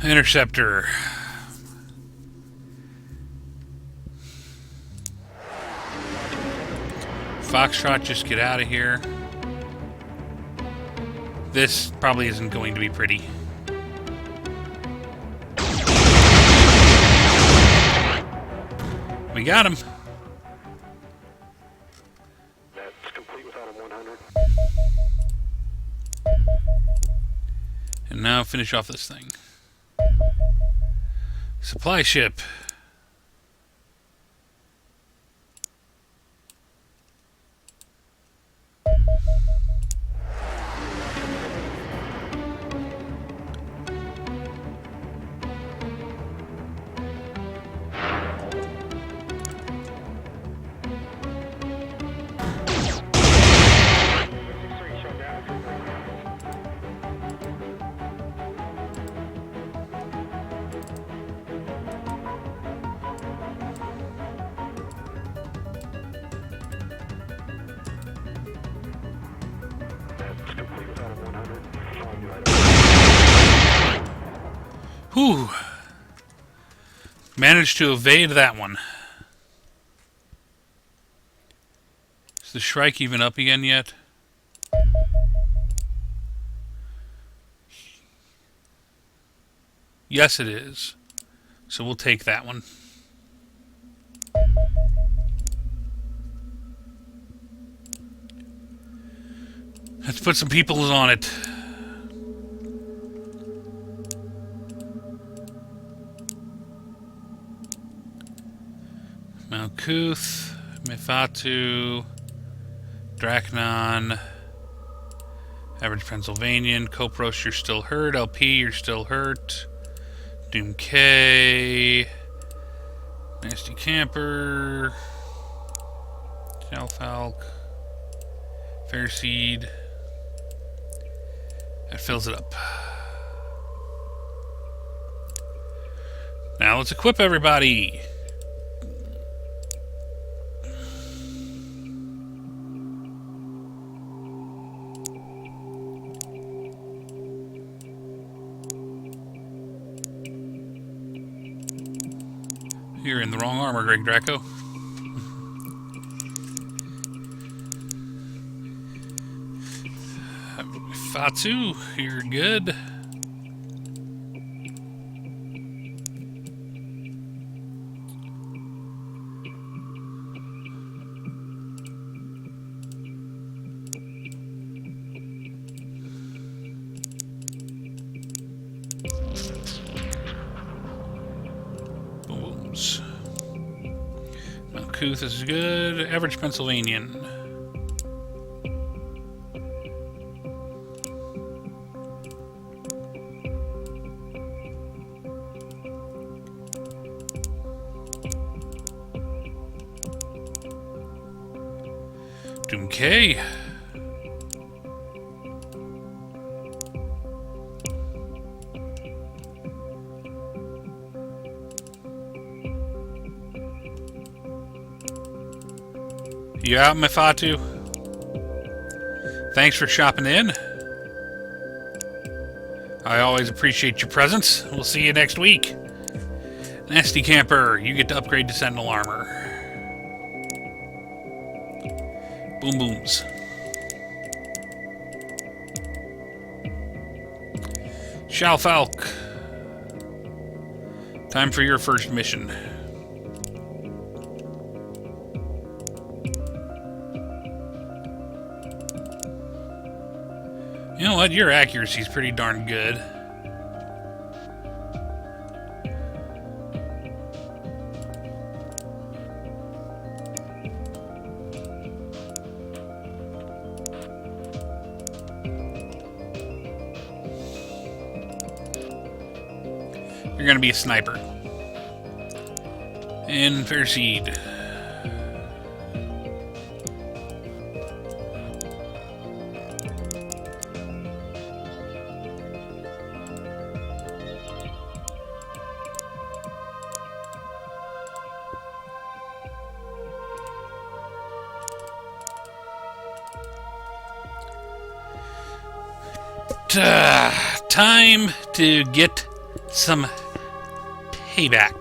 Interceptor. Foxtrot, just get out of here. This probably isn't going to be pretty. We got him. That's complete without him 100. And now finish off this thing. Supply ship. Whew. Managed to evade that one. Is the Shrike even up again yet? Yes, it is. So we'll take that one. Let's put some peoples on it. Malkuth, Mefatu, Dracnon, Average Pennsylvanian, Copros, you're still hurt. LP, you're still hurt. Doom K, Nasty Camper, Shalfalk, Fairseed. That fills it up. Now let's equip everybody. You're in the wrong armor, Greg Draco. Fatsu, you're good. Booms. Malkuth is good. Average Pennsylvanian. Doom K. You out, Mefatu? Thanks for shopping in. I always appreciate your presence. We'll see you next week. Nasty Camper, you get to upgrade to Sentinel Armor. Boom booms. Shalfalk. Time for your first mission. know what? Your accuracy's pretty darn good. You're gonna be a sniper. And fair seed. Time to get some payback.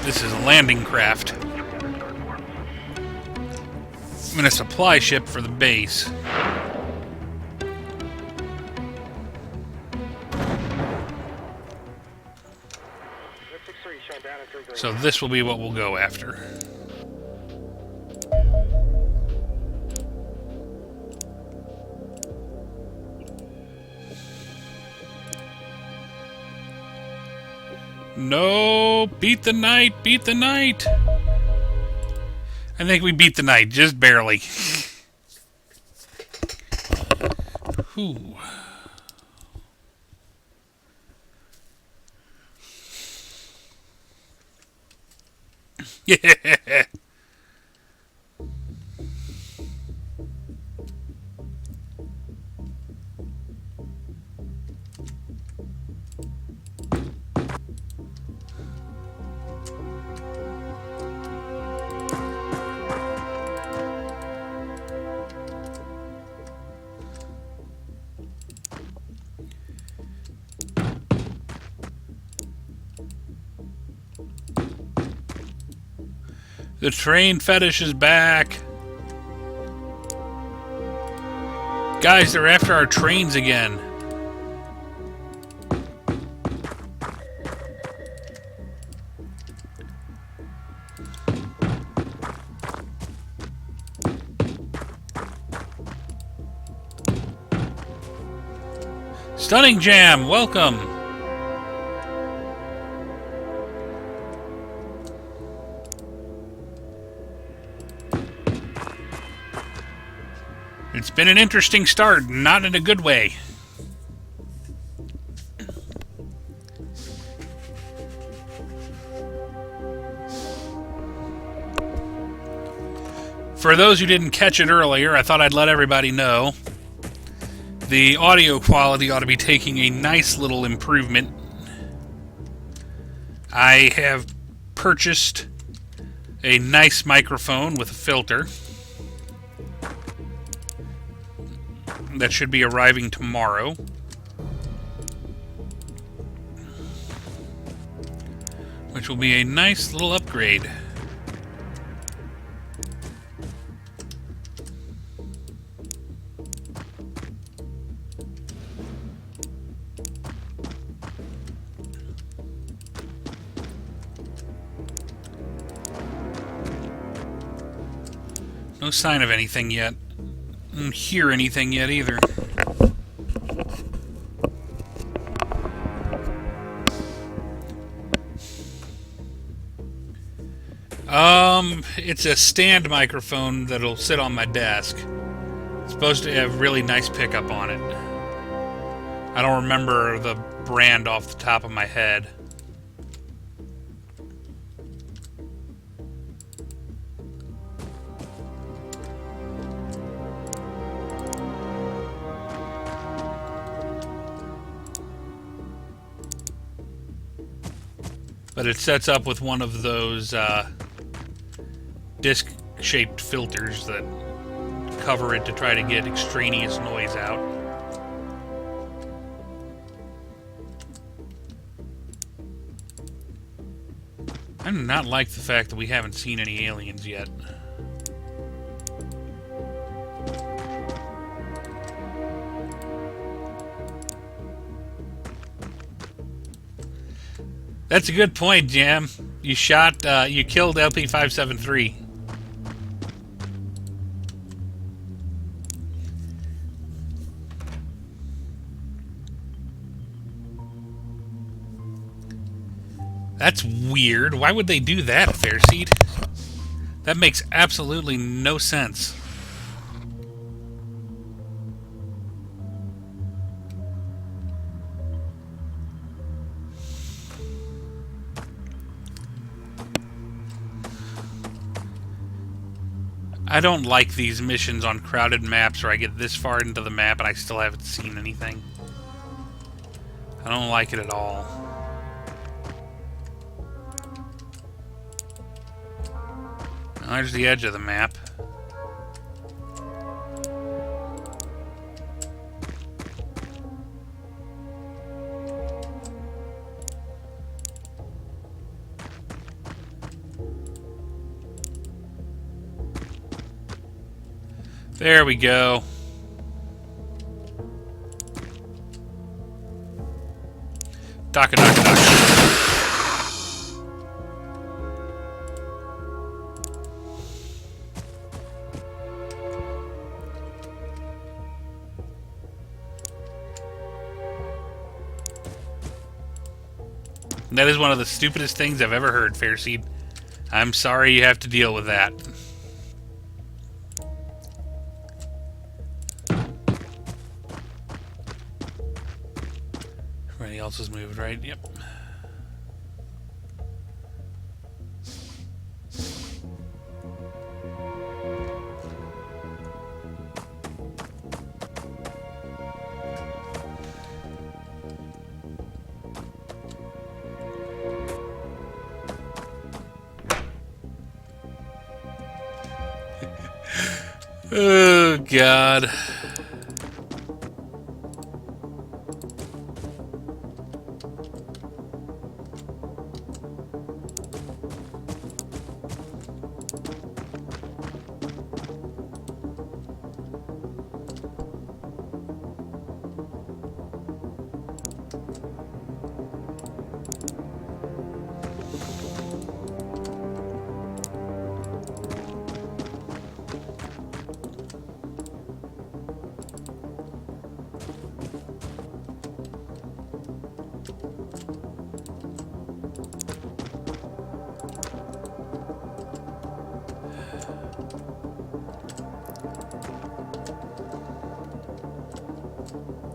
This is a landing craft. I'm in a supply ship for the base. So this will be what we'll go after. No, beat the night, beat the night. I think we beat the night, just barely. Whew. Yeah. The train fetish is back. Guys, they're after our trains again. Stunning Jam, welcome. It's been an interesting start, not in a good way. For those who didn't catch it earlier, I thought I'd let everybody know. The audio quality ought to be taking a nice little improvement. I have purchased a nice microphone with a filter. That should be arriving tomorrow. Which will be a nice little upgrade. No sign of anything yet. I don't hear anything yet either. It's a stand microphone that'll sit on my desk. It's supposed to have really nice pickup on it. I don't remember the brand off the top of my head. But it sets up with one of those disc-shaped filters that cover it to try to get extraneous noise out. I do not like the fact that we haven't seen any aliens yet. That's a good point, Jam. You you killed LP-573. That's weird. Why would they do that, Fairseed? That makes absolutely no sense. I don't like these missions on crowded maps where I get this far into the map and I still haven't seen anything. I don't like it at all. Well, there's the edge of the map. There we go. Daka, daka, daka. That is one of the stupidest things I've ever heard, Fairseed. I'm sorry you have to deal with that. Everybody else has moved, right? Yep. Oh, God.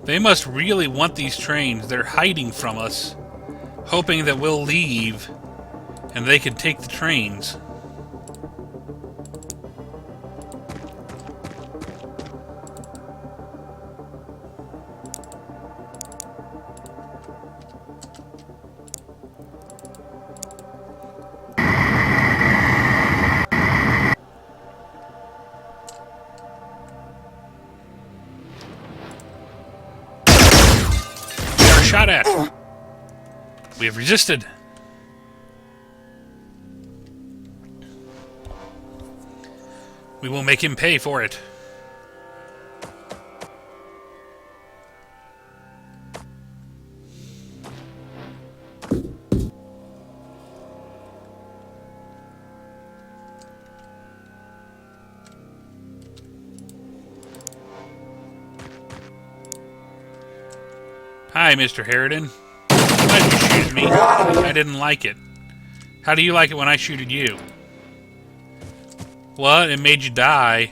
They must really want these trains. They're hiding from us, hoping that we'll leave and they can take the trains. We are shot at. We have resisted. We will make him pay for it. Hi, Mr. Harridan. Why'd you shoot at me? I didn't like it. How do you like it when I shoot at you? What? It made you die.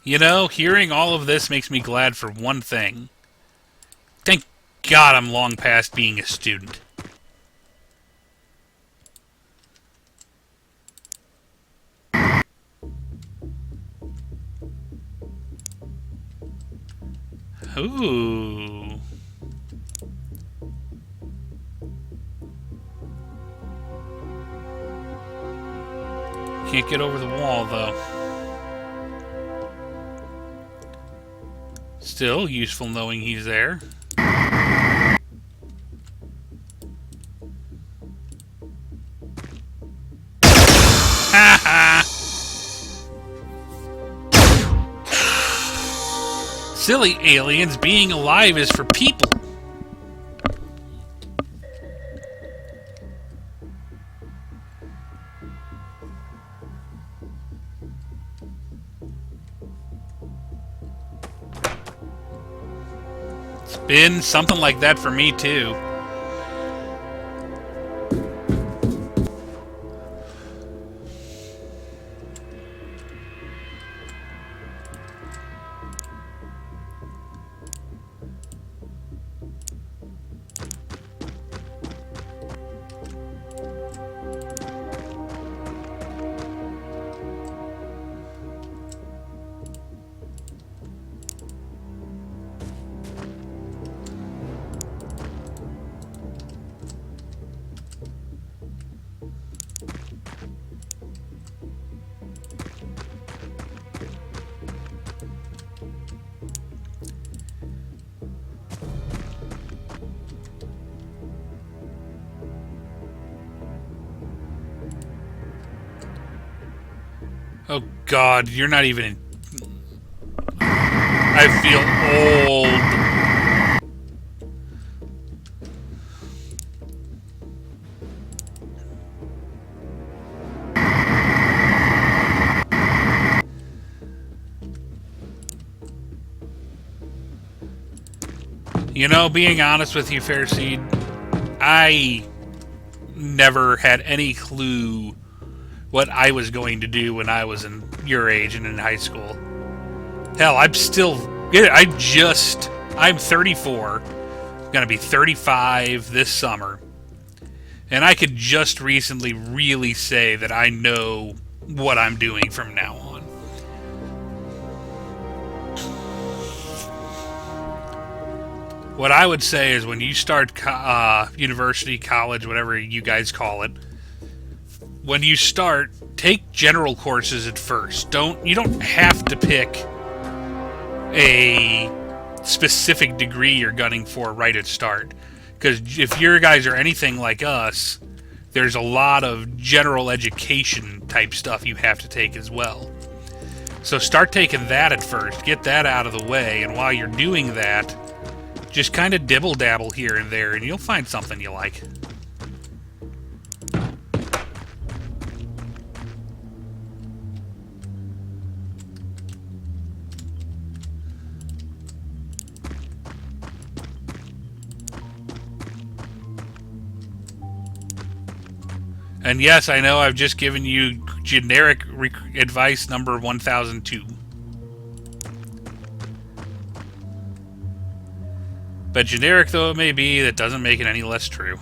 You know, hearing all of this makes me glad for one thing. Thank God I'm long past being a student. Ooh. Can't get over the wall, though. Still useful knowing he's there. Ha ha! Silly aliens, being alive is for people. It's been something like that for me, too. Oh God, you're not even in... I feel old. You know, being honest with you, Fairseed, I never had any clue what I was going to do when I was in your age and in high school. Hell, I'm 34, gonna be 35 this summer, and I could just recently really say that I know what I'm doing from now on. What I would say is when you start university, college, whatever you guys call it, when you start, take general courses at first. You don't have to pick a specific degree you're gunning for right at start. Because if your guys are anything like us, there's a lot of general education type stuff you have to take as well. So start taking that at first. Get that out of the way, and while you're doing that, just kind of dibble-dabble here and there, and you'll find something you like. And yes, I know I've just given you generic advice number 1002. But generic though it may be, that doesn't make it any less true.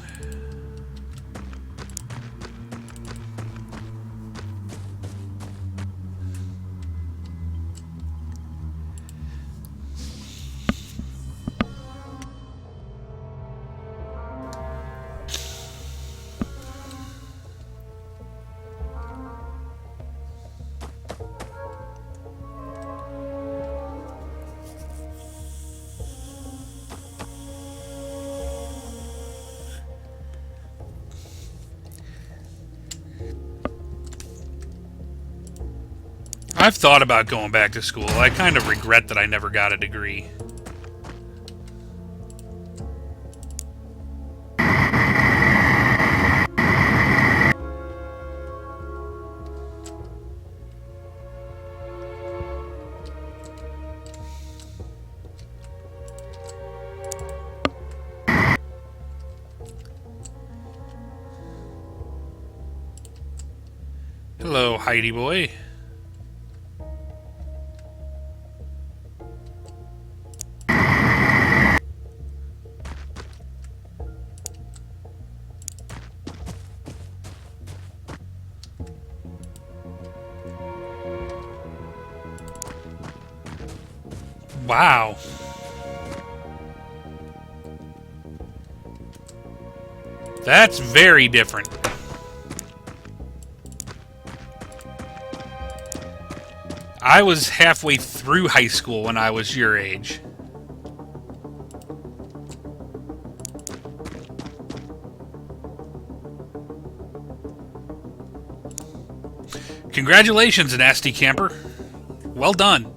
I've thought about going back to school. I kind of regret that I never got a degree. Hello, Heidi boy. Wow. That's very different. I was halfway through high school when I was your age. Congratulations, Nasty Camper. Well done.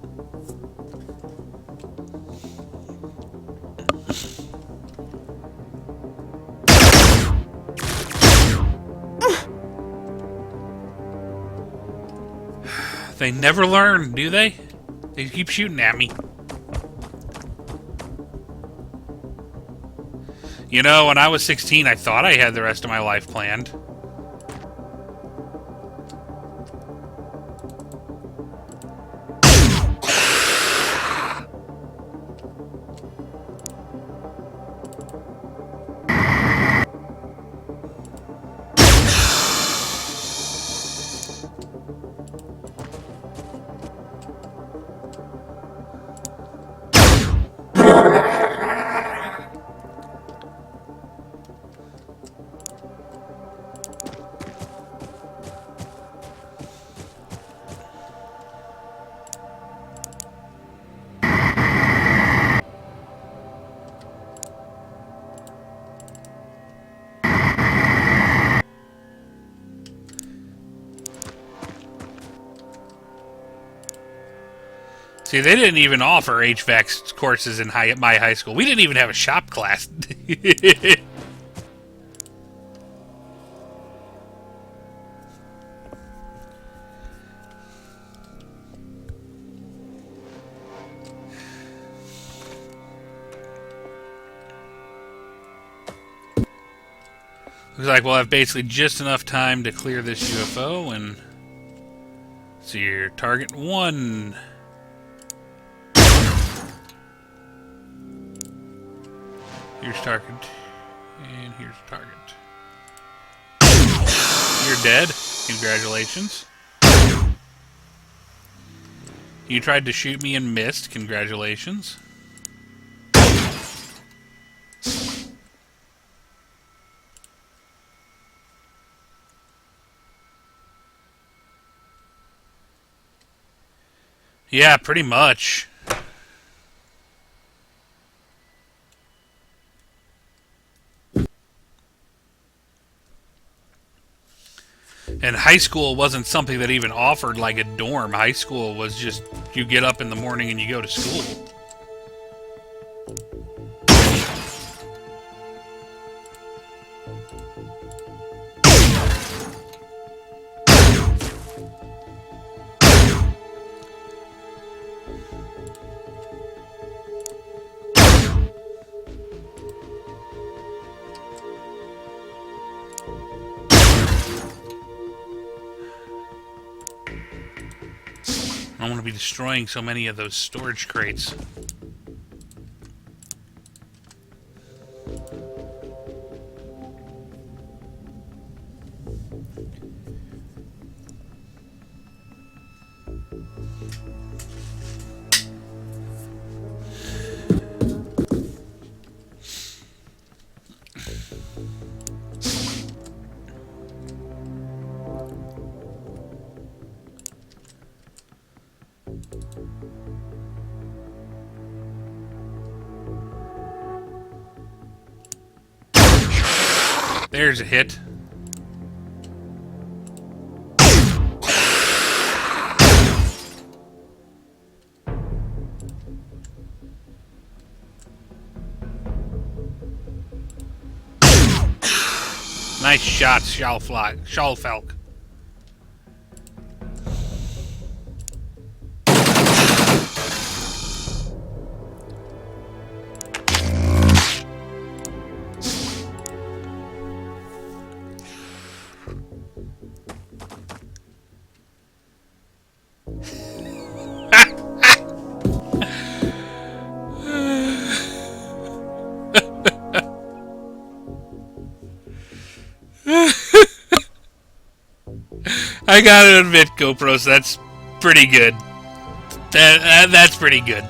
They never learn, do they? They keep shooting at me. You know, when I was 16, I thought I had the rest of my life planned. See, they didn't even offer HVAC courses in my high school. We didn't even have a shop class. Looks like we'll have basically just enough time to clear this UFO and see your target 1. Here's target, and here's target. You're dead. Congratulations. You tried to shoot me and missed. Congratulations. Yeah, pretty much. And high school wasn't something that even offered like a dorm. High school was just you get up in the morning and you go to school. I want to be destroying so many of those storage crates. There's a hit. Nice shot, Shallfalk. I gotta admit, GoPros, that's pretty good. That's pretty good.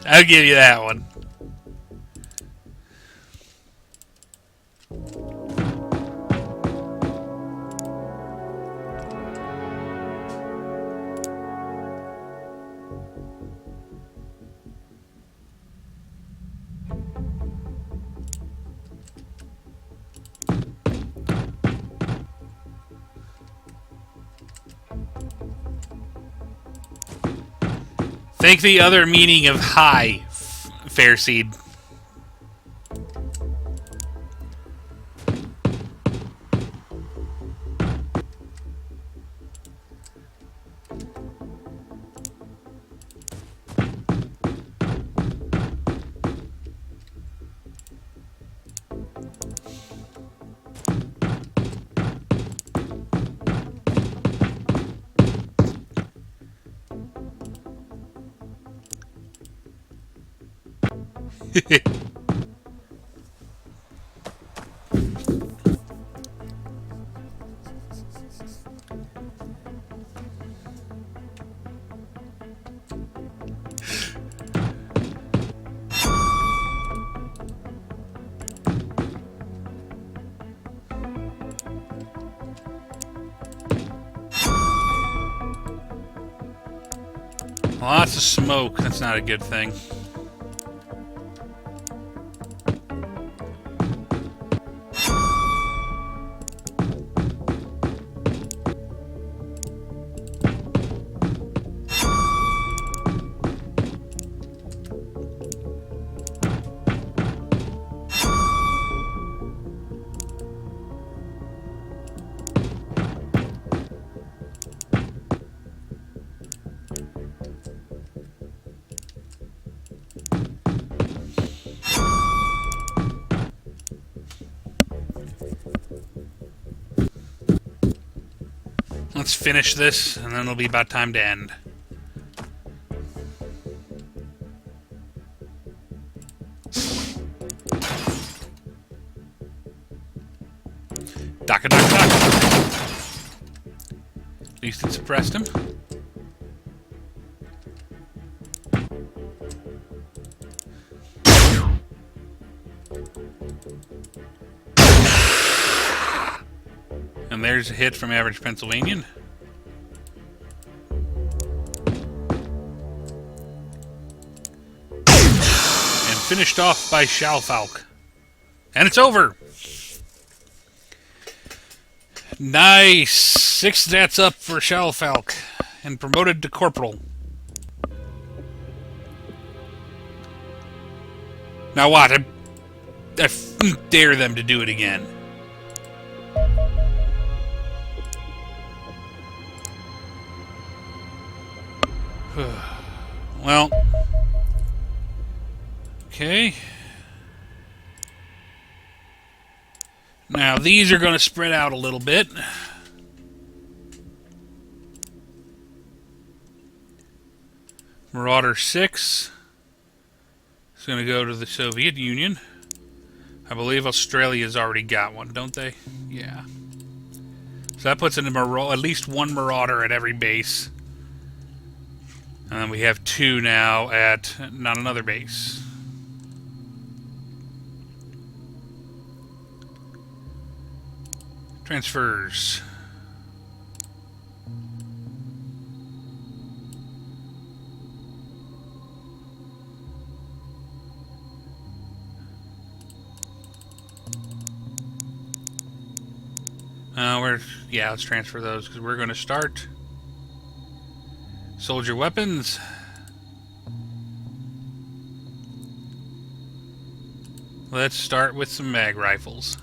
I'll give you that one. Think the other meaning of hi, Fairseed. Lots of smoke. That's not a good thing. Let's finish this, and then it'll be about time to end. Daka daka daka. At least it suppressed him. And there's a hit from Average Pennsylvanian. And finished off by Shalfalk. And it's over! Nice! 6 stats up for Shalfalk. And promoted to Corporal. Now what? I dare them to do it again. Well, okay. Now these are going to spread out a little bit. Marauder 6 is going to go to the Soviet Union. I believe Australia's already got one, don't they? Yeah. So that puts in at least one Marauder at every base. And then we have 2 now at not another base. Transfers. Let's transfer those because we're going to start soldier weapons. Let's start with some mag rifles.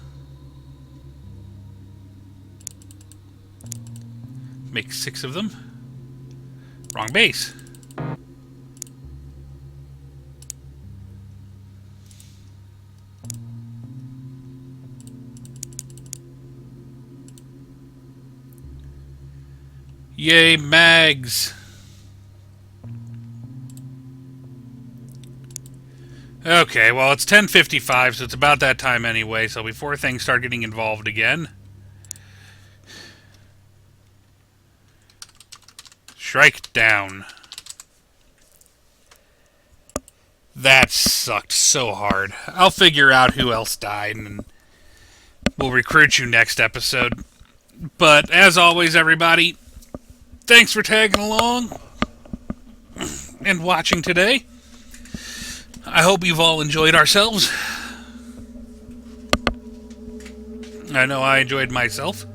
Make 6 of them. Wrong base. Yay, mags! Okay, well, it's 10:55, so it's about that time anyway, so before things start getting involved again... Strike down. That sucked so hard. I'll figure out who else died, and we'll recruit you next episode. But, as always, everybody... Thanks for tagging along and watching today. I hope you've all enjoyed ourselves. I know I enjoyed myself.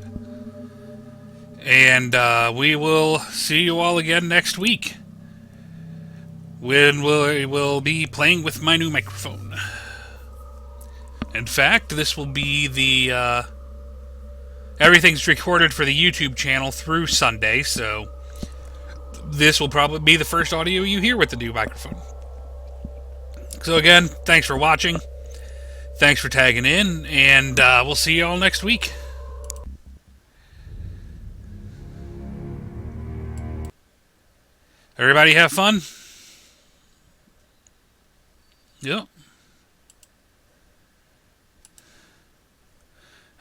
And we will see you all again next week. when we will be playing with my new microphone. In fact, this will be the everything's recorded for the YouTube channel through Sunday, so this will probably be the first audio you hear with the new microphone. So again, thanks for watching. Thanks for tagging in, and we'll see you all next week. Everybody have fun? Yep.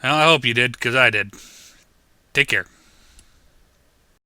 Well, I hope you did, because I did. Take care.